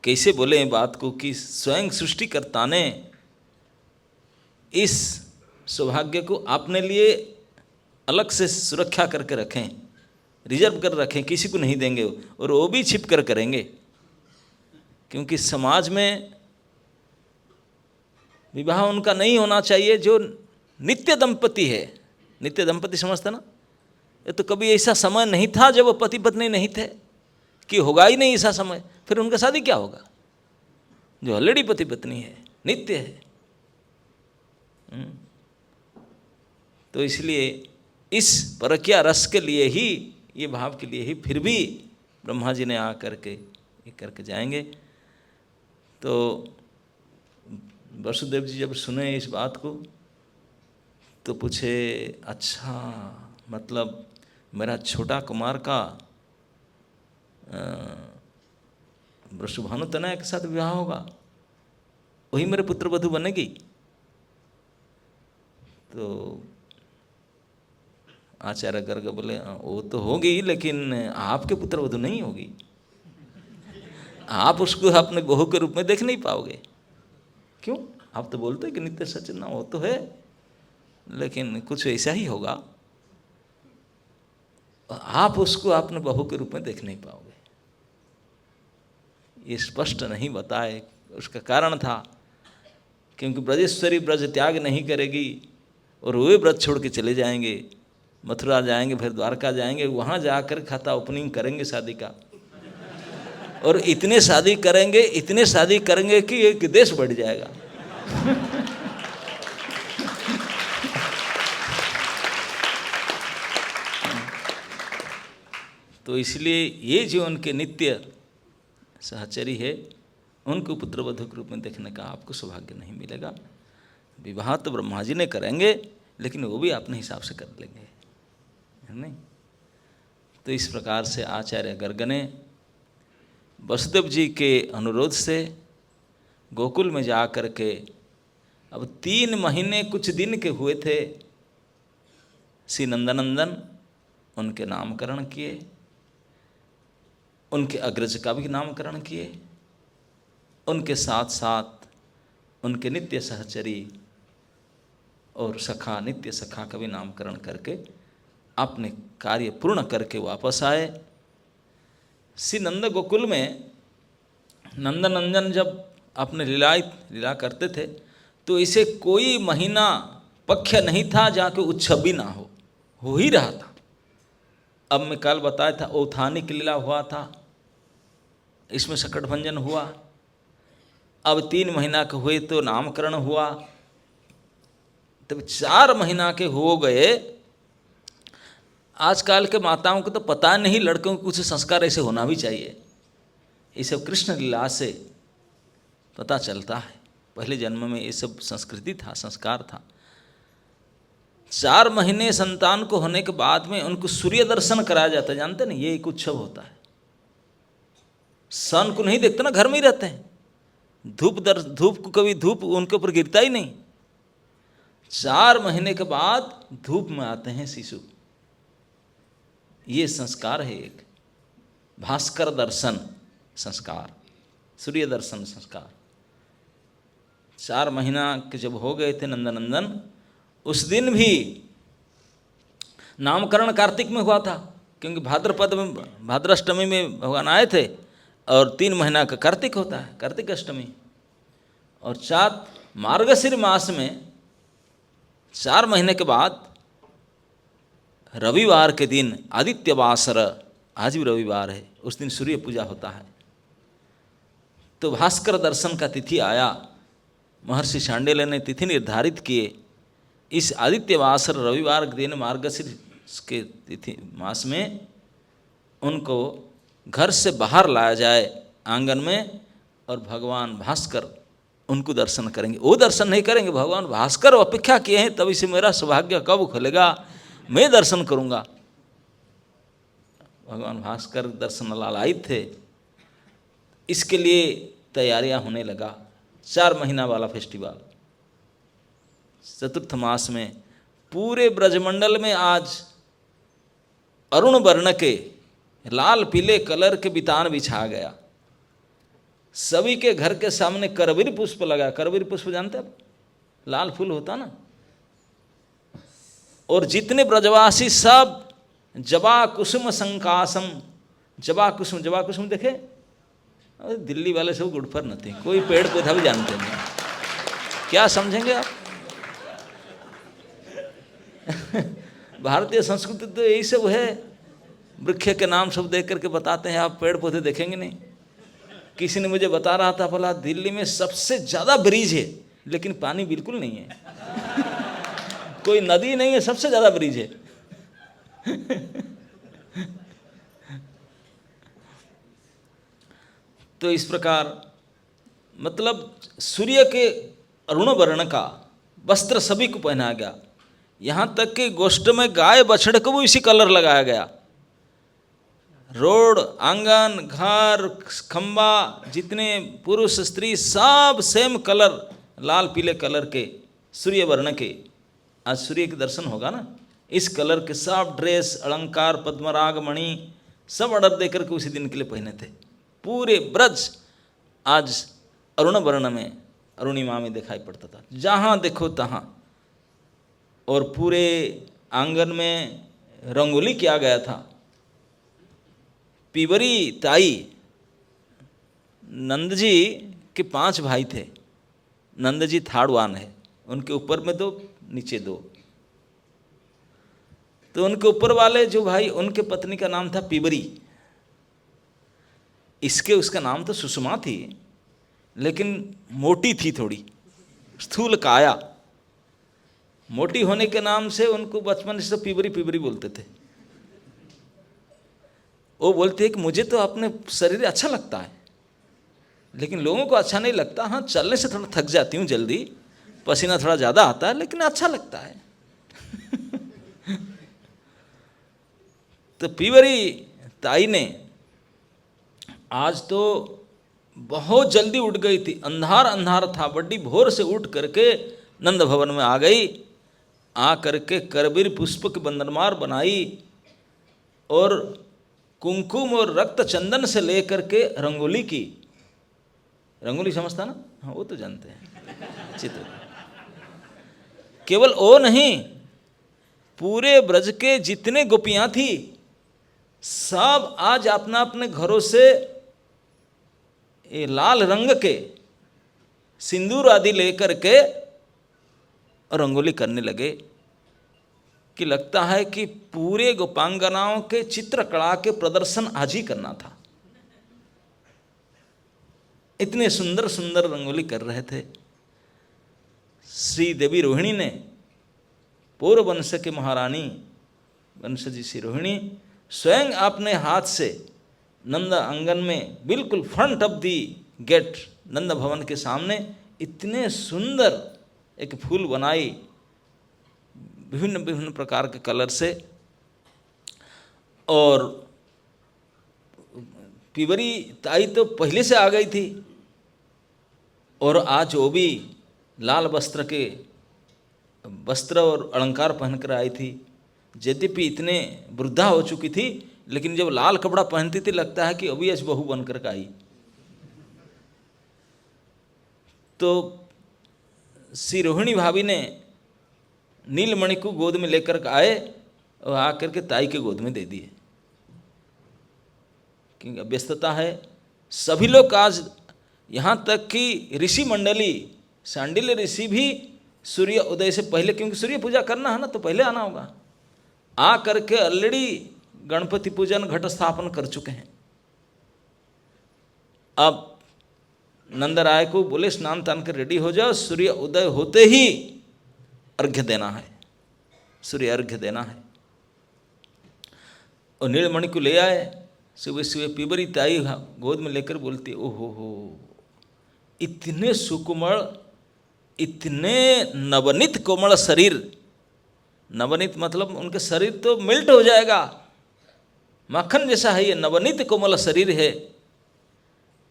कैसे बोले बात को कि स्वयं सृष्टिकर्ता ने इस सौभाग्य को आपने लिए अलग से सुरक्षा करके रखें, रिजर्व कर रखें, किसी को नहीं देंगे, और वो भी छिप कर करेंगे। क्योंकि समाज में विवाह उनका नहीं होना चाहिए जो नित्य दंपति है। नित्य दंपति समझते ना, ये तो कभी ऐसा समय नहीं था जब वो पति पत्नी नहीं थे, कि होगा ही नहीं ऐसा समय, फिर उनका शादी क्या होगा। जो ऑलरेडी पति पत्नी है, नित्य है। तो इसलिए इस परकिया रस के लिए ही, ये भाव के लिए ही फिर भी ब्रह्मा जी ने आकर के ये करके जाएंगे। तो वसुदेव जी जब सुने इस बात को तो पूछे, अच्छा मतलब मेरा छोटा कुमार का वृषभानु तनया के साथ विवाह होगा, वही मेरे पुत्र वधू बनेगी। तो आचार्य गर्ग बोले, वो तो होगी, लेकिन आपके पुत्र वधू नहीं होगी। आप उसको अपने बहू के रूप में देख नहीं पाओगे। क्यों? आप तो बोलते हैं कि नित्य सचिन, ना वो तो है, लेकिन कुछ ऐसा ही होगा, आप उसको अपने बहू के रूप में देख नहीं पाओगे। ये स्पष्ट नहीं बताए। उसका कारण था क्योंकि ब्रजेश्वरी ब्रज त्याग नहीं करेगी और वे ब्रज छोड़ के चले जाएंगे, मथुरा जाएंगे, फिर द्वारका जाएंगे, वहाँ जाकर खाता ओपनिंग करेंगे शादी का, और इतने शादी करेंगे कि एक देश बढ़ जाएगा। तो इसलिए ये जो उनके नित्य सहचरी है, उनको पुत्रवधू के रूप में देखने का आपको सौभाग्य नहीं मिलेगा। विवाह तो ब्रह्मा जी ने करेंगे, लेकिन वो भी अपने हिसाब से कर लेंगे, है नहीं। तो इस प्रकार से आचार्य गर्ग ने वसुदेव जी के अनुरोध से गोकुल में जा कर के, अब 3 महीने कुछ दिन के हुए थे, श्री नंदनंदन उनके नामकरण किए, उनके अग्रज का भी नामकरण किए, उनके साथ साथ उनके नित्य सहचरी और सखा, नित्य सखा का भी नामकरण करके अपने कार्य पूर्ण करके वापस आए। श्री नंद गोकुल में नंदनंदन जब अपने लीला करते थे, तो इसे कोई महीना पक्ष नहीं था जहाँ के उत्सव भी ना हो ही रहा था। अब मैं कल बताया था, औथानी की लीला हुआ था, इसमें सकट भंजन हुआ। अब 3 महीना के हुए तो नामकरण हुआ, तब 4 महीना के हो गए। आजकल के माताओं को तो पता नहीं, लड़कों को कुछ संस्कार ऐसे होना भी चाहिए। ये सब कृष्ण लीला से पता चलता है। पहले जन्म में ये सब संस्कृति था, संस्कार था। 4 महीने संतान को होने के बाद में उनको सूर्य दर्शन कराया जाता है, जानते नहीं, ये एक उत्सव होता है। सन को नहीं देखते ना, घर में ही रहते हैं। धूप को कभी धूप उनके ऊपर गिरता ही नहीं। 4 महीने के बाद धूप में आते हैं शिशु। ये संस्कार है एक। भास्कर दर्शन संस्कार, सूर्य दर्शन संस्कार। 4 महीना के जब हो गए थे नंदनंदन, उस दिन भी नामकरण कार्तिक में हुआ था, क्योंकि भाद्रपद में भाद्राष्टमी में भगवान आए थे, और 3 महीना का कार्तिक होता है, कार्तिक अष्टमी। और 4 मार्गशीर मास में 4 महीने के बाद रविवार के दिन आदित्य वासर, आज भी रविवार है, उस दिन सूर्य पूजा होता है। तो भास्कर दर्शन का तिथि आया, महर्षि शांडिल्य ने तिथि निर्धारित किए, इस आदित्य वासर रविवार के दिन मार्गशीर के तिथि मास में उनको घर से बाहर लाया जाए आंगन में, और भगवान भास्कर उनको दर्शन करेंगे। वो दर्शन नहीं करेंगे, भगवान भास्कर अपेक्षा किए हैं, तभी से मेरा सौभाग्य कब खुलेगा, मैं दर्शन करूंगा। भगवान भास्कर दर्शन लालायित थे, इसके लिए तैयारियां होने लगा। 4 महीना वाला फेस्टिवल चतुर्थ मास में पूरे ब्रजमंडल में आज अरुण वर्ण के लाल पीले कलर के बितान बिछा गया। सभी के घर के सामने करवीर पुष्प लगा। करवीर पुष्प जानते हैं, लाल फूल होता ना। और जितने ब्रजवासी सब जबा कुसुम संकासम, जबा कुसुम देखे, अरे दिल्ली वाले सब गुड़फर न थे, कोई पेड़ पौधा भी जानते नहीं, क्या समझेंगे आप। भारतीय संस्कृति तो यही सब है, वृक्ष के नाम सब देख करके बताते हैं, आप पेड़ पौधे देखेंगे नहीं। किसी ने मुझे बता रहा था, बोला दिल्ली में सबसे ज़्यादा ब्रिज है, लेकिन पानी बिल्कुल नहीं है। कोई नदी नहीं है, सबसे ज़्यादा ब्रिज है। तो इस प्रकार मतलब सूर्य के अरुण वर्ण का वस्त्र सभी को पहनाया गया, यहाँ तक कि गोष्ठ में गाय बछड़े को भी इसी कलर लगाया गया। रोड, आंगन, घर, खंबा, जितने पुरुष स्त्री सब सेम कलर, लाल पीले कलर के, सूर्य वर्ण के। आज सूर्य के दर्शन होगा ना, इस कलर के सब ड्रेस, अलंकार, पद्मराग, मणि सब ऑर्डर देकर के उसी दिन के लिए पहने थे। पूरे ब्रज आज अरुण वर्ण में, अरुणिमा में दिखाई पड़ता था, जहाँ देखो तहाँ। और पूरे आंगन में रंगोली किया गया था। पीवरी ताई, नंद जी के 5 भाई थे, नंद जी थर्ड वन है, उनके ऊपर में 2, नीचे 2। तो उनके ऊपर वाले जो भाई, उनके पत्नी का नाम था पीवरी। उसका नाम तो सुषमा थी, लेकिन मोटी थी थोड़ी, स्थूल काया। मोटी होने के नाम से उनको बचपन से पीवरी पीवरी बोलते थे। वो बोलते हैं कि मुझे तो अपने शरीर अच्छा लगता है, लेकिन लोगों को अच्छा नहीं लगता। हाँ, चलने से थोड़ा थक जाती हूँ जल्दी, पसीना थोड़ा ज़्यादा आता है, लेकिन अच्छा लगता है। तो पीवरी ताई ने आज तो बहुत जल्दी उठ गई थी, अंधार अंधार था, बड़ी भोर से उठ करके नंद भवन में आ गई। आ करके करवीर पुष्प की बंदनमार बनाई और कुमकुम और रक्त चंदन से लेकर के रंगोली की। रंगोली समझता ना? हाँ, वो तो जानते हैं, चित्र। केवल वो नहीं, पूरे ब्रज के जितने गोपियां थी सब आज अपना अपने घरों से ये लाल रंग के सिंदूर आदि लेकर के रंगोली करने लगे कि लगता है कि पूरे गोपांगनाओं के चित्रकला के प्रदर्शन आज ही करना था। इतने सुंदर सुंदर रंगोली कर रहे थे। श्री देवी रोहिणी ने, पूर्व वंश के महारानी वंशजी श्री रोहिणी, स्वयं अपने हाथ से नंद आंगन में बिल्कुल फ्रंट ऑफ दी गेट, नंद भवन के सामने इतने सुंदर एक फूल बनाई विभिन्न विभिन्न प्रकार के कलर से। और पीवरी ताई तो पहले से आ गई थी, और आज वो भी लाल वस्त्र और अलंकार पहनकर आई थी। यद्यपि इतने वृद्धा हो चुकी थी, लेकिन जब लाल कपड़ा पहनती थी लगता है कि अभी आज बहू बनकर के आई। तो श्री रोहिणी भाभी ने नीलमणि को गोद में लेकर के आए और आकर के ताई के गोद में दे दिए, क्योंकि व्यस्तता है। सभी लोग आज, यहाँ तक कि ऋषि मंडली, सांडिल्य ऋषि भी सूर्य उदय से पहले, क्योंकि सूर्य पूजा करना है ना, तो पहले आना होगा, आ करके ऑलरेडी गणपति पूजन घट स्थापन कर चुके हैं। अब नंदराय को बोले स्नान तान कर रेडी हो जाओ, सूर्य उदय होते ही अर्घ्य देना है, सूर्य अर्घ्य देना है। और नीलमणि को ले आए। सुबह सुबह पीबरी ताई गोद में लेकर बोलती, ओहो हो, इतने सुकोमल, इतने नवनीत कोमल शरीर, नवनीत मतलब उनके शरीर तो मिल्ट हो जाएगा, माखन जैसा है ये नवनीत कोमल शरीर है,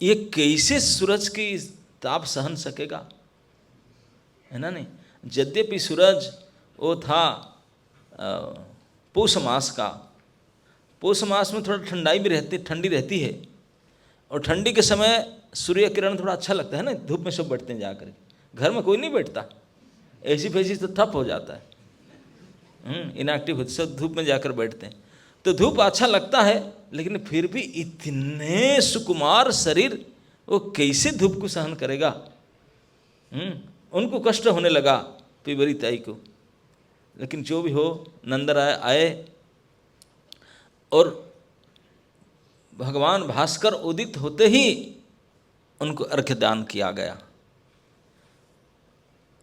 ये कैसे सूरज की ताप सहन सकेगा, है ना। नहीं, यद्यपि सूरज वो था पौष मास का, पौष मास में थोड़ा ठंडाई भी रहती, ठंडी रहती है, और ठंडी के समय सूर्य किरण थोड़ा अच्छा लगता है ना। धूप में सब बैठते हैं जाकर, घर में कोई नहीं बैठता, ऐसी फैसी तो ठप हो जाता है, इनएक्टिव होते, सब धूप में जाकर बैठते हैं। तो धूप अच्छा लगता है, लेकिन फिर भी इतने सुकुमार शरीर वो कैसे धूप को सहन करेगा। उनको कष्ट होने लगा पीबरी ताई को। लेकिन जो भी हो, नंदराय आए और भगवान भास्कर उदित होते ही उनको अर्घ्य दान किया गया।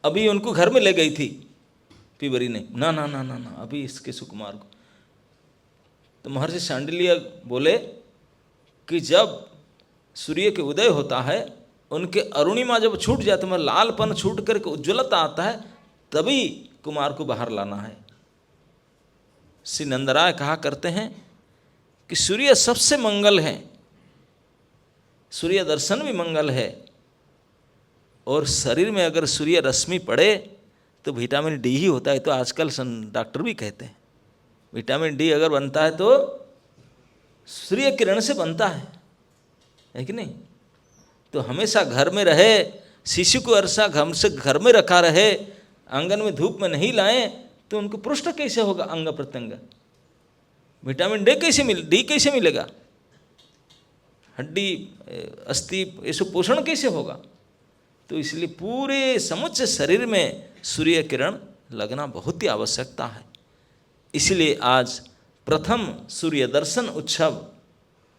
अभी उनको घर में ले गई थी पीबरी ने, ना ना ना ना ना, अभी इसके सुकुमार को। तो महर्षि शांडिल्य बोले कि जब सूर्य के उदय होता है, उनके अरुणिमा जब छूट जाते हैं, लालपन छूट करके उज्ज्वलता आता है, तभी कुमार को बाहर लाना है। श्री नंदराय कहा करते हैं कि सूर्य सबसे मंगल है, सूर्य दर्शन भी मंगल है, और शरीर में अगर सूर्य रश्मि पड़े तो विटामिन डी ही होता है। तो आजकल डॉक्टर भी कहते हैं विटामिन डी अगर बनता है तो सूर्य किरण से बनता है कि नहीं। तो हमेशा घर में रहे, शिशु को अरसा घर में रखा रहे, आंगन में धूप में नहीं लाएं, तो उनको पृष्ठ कैसे होगा, अंग प्रत्यंग, विटामिन डी कैसे मिलेगा, हड्डी अस्थि ये सब पोषण कैसे होगा। तो इसलिए पूरे समुच्च शरीर में सूर्य किरण लगना बहुत ही आवश्यकता है। इसलिए आज प्रथम सूर्य दर्शन उत्सव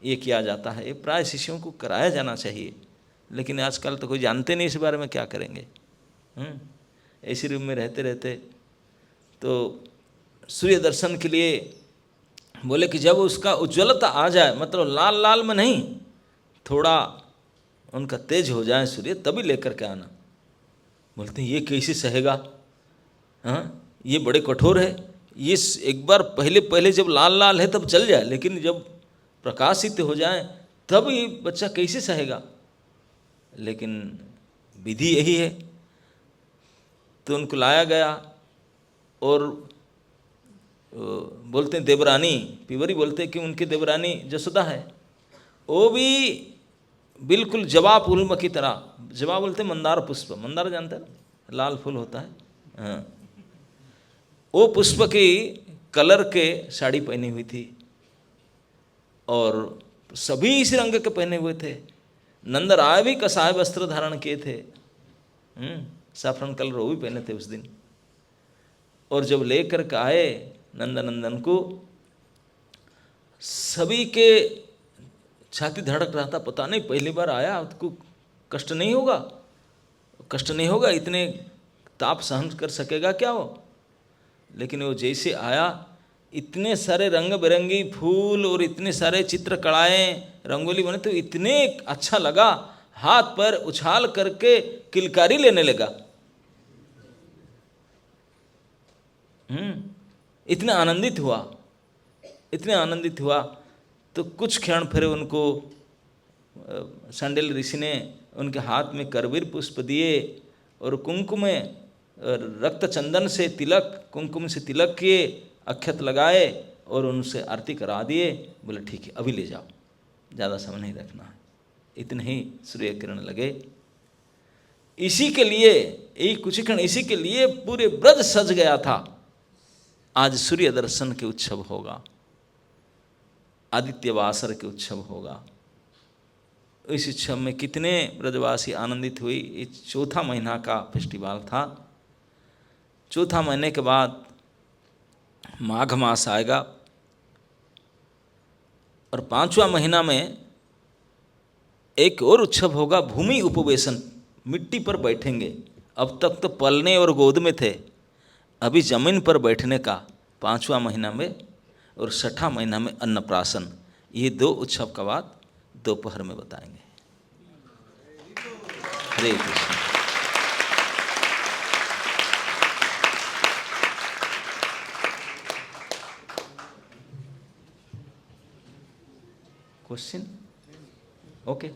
ये किया जाता है। ये प्राय शिष्यों को कराया जाना चाहिए, लेकिन आजकल तो कोई जानते नहीं इस बारे में, क्या करेंगे। ऐसी रूम में रहते रहते तो सूर्य दर्शन के लिए बोले कि जब उसका उज्ज्वलता आ जाए, मतलब लाल लाल में नहीं, थोड़ा उनका तेज हो जाए सूर्य, तभी लेकर के आना। बोलते हैं ये कैसे सहेगा, ये बड़े कठोर है, ये एक बार पहले जब लाल लाल है तब चल जाए, लेकिन जब प्रकाशित हो जाए तब ये बच्चा कैसे सहेगा। लेकिन विधि यही है। तो उनको लाया गया और बोलते हैं देवरानी, पीवरी बोलते हैं कि उनकी देवरानी जसोदा है, वो भी बिल्कुल जवा फूल की तरह, जवा बोलते हैं मंदार पुष्प, मंदार जानते हैं ना, लाल फूल होता है, हाँ, वो पुष्प की कलर के साड़ी पहनी हुई थी और सभी इस रंग के पहने हुए थे। नंदराय भी कसाय वस्त्र धारण किए थे, सैफरन कलर वो भी पहने थे उस दिन। और जब लेकर के आए नंदनंदन को, सभी के छाती धड़क रहा था, पता नहीं पहली बार आया उसको कष्ट नहीं होगा, कष्ट नहीं होगा, इतने ताप सहन कर सकेगा क्या वो। लेकिन वो जैसे आया, इतने सारे रंग बिरंगी फूल और इतने सारे चित्र कड़ाएँ रंगोली बने, तो इतने अच्छा लगा, हाथ पैर उछाल करके किलकारी लेने लगा। इतना आनंदित हुआ, इतने आनंदित हुआ। तो कुछ क्षण फिर उनको शांडिल्य ऋषि ने उनके हाथ में करवीर पुष्प दिए और कुंकुम रक्त चंदन से तिलक, कुंकुम से तिलक किए, अक्षत लगाए और उनसे आरती करा दिए। बोले ठीक है अभी ले जाओ, ज़्यादा समय नहीं रखना है। इतने ही सूर्य किरण लगे। इसी के लिए, एक कुछ क्षण इसी के लिए पूरे ब्रज सज गया था। आज सूर्य दर्शन के उत्सव होगा, आदित्य वासर के उत्सव होगा। इस उत्सव में कितने ब्रजवासी आनंदित हुई। ये चौथा महीना का फेस्टिवल था। चौथा महीने के बाद माघ मास आएगा और 5वां महीना में एक और उत्सव होगा, भूमि उपवेशन। मिट्टी पर बैठेंगे। अब तक तो पलने और गोद में थे, अभी जमीन पर बैठने का 5वां महीना में, और 6ठा महीना में अन्नप्राशन। ये 2 उत्सव का बात दोपहर में बताएंगे। हरे कृष्ण। क्वेश्चन? ओके।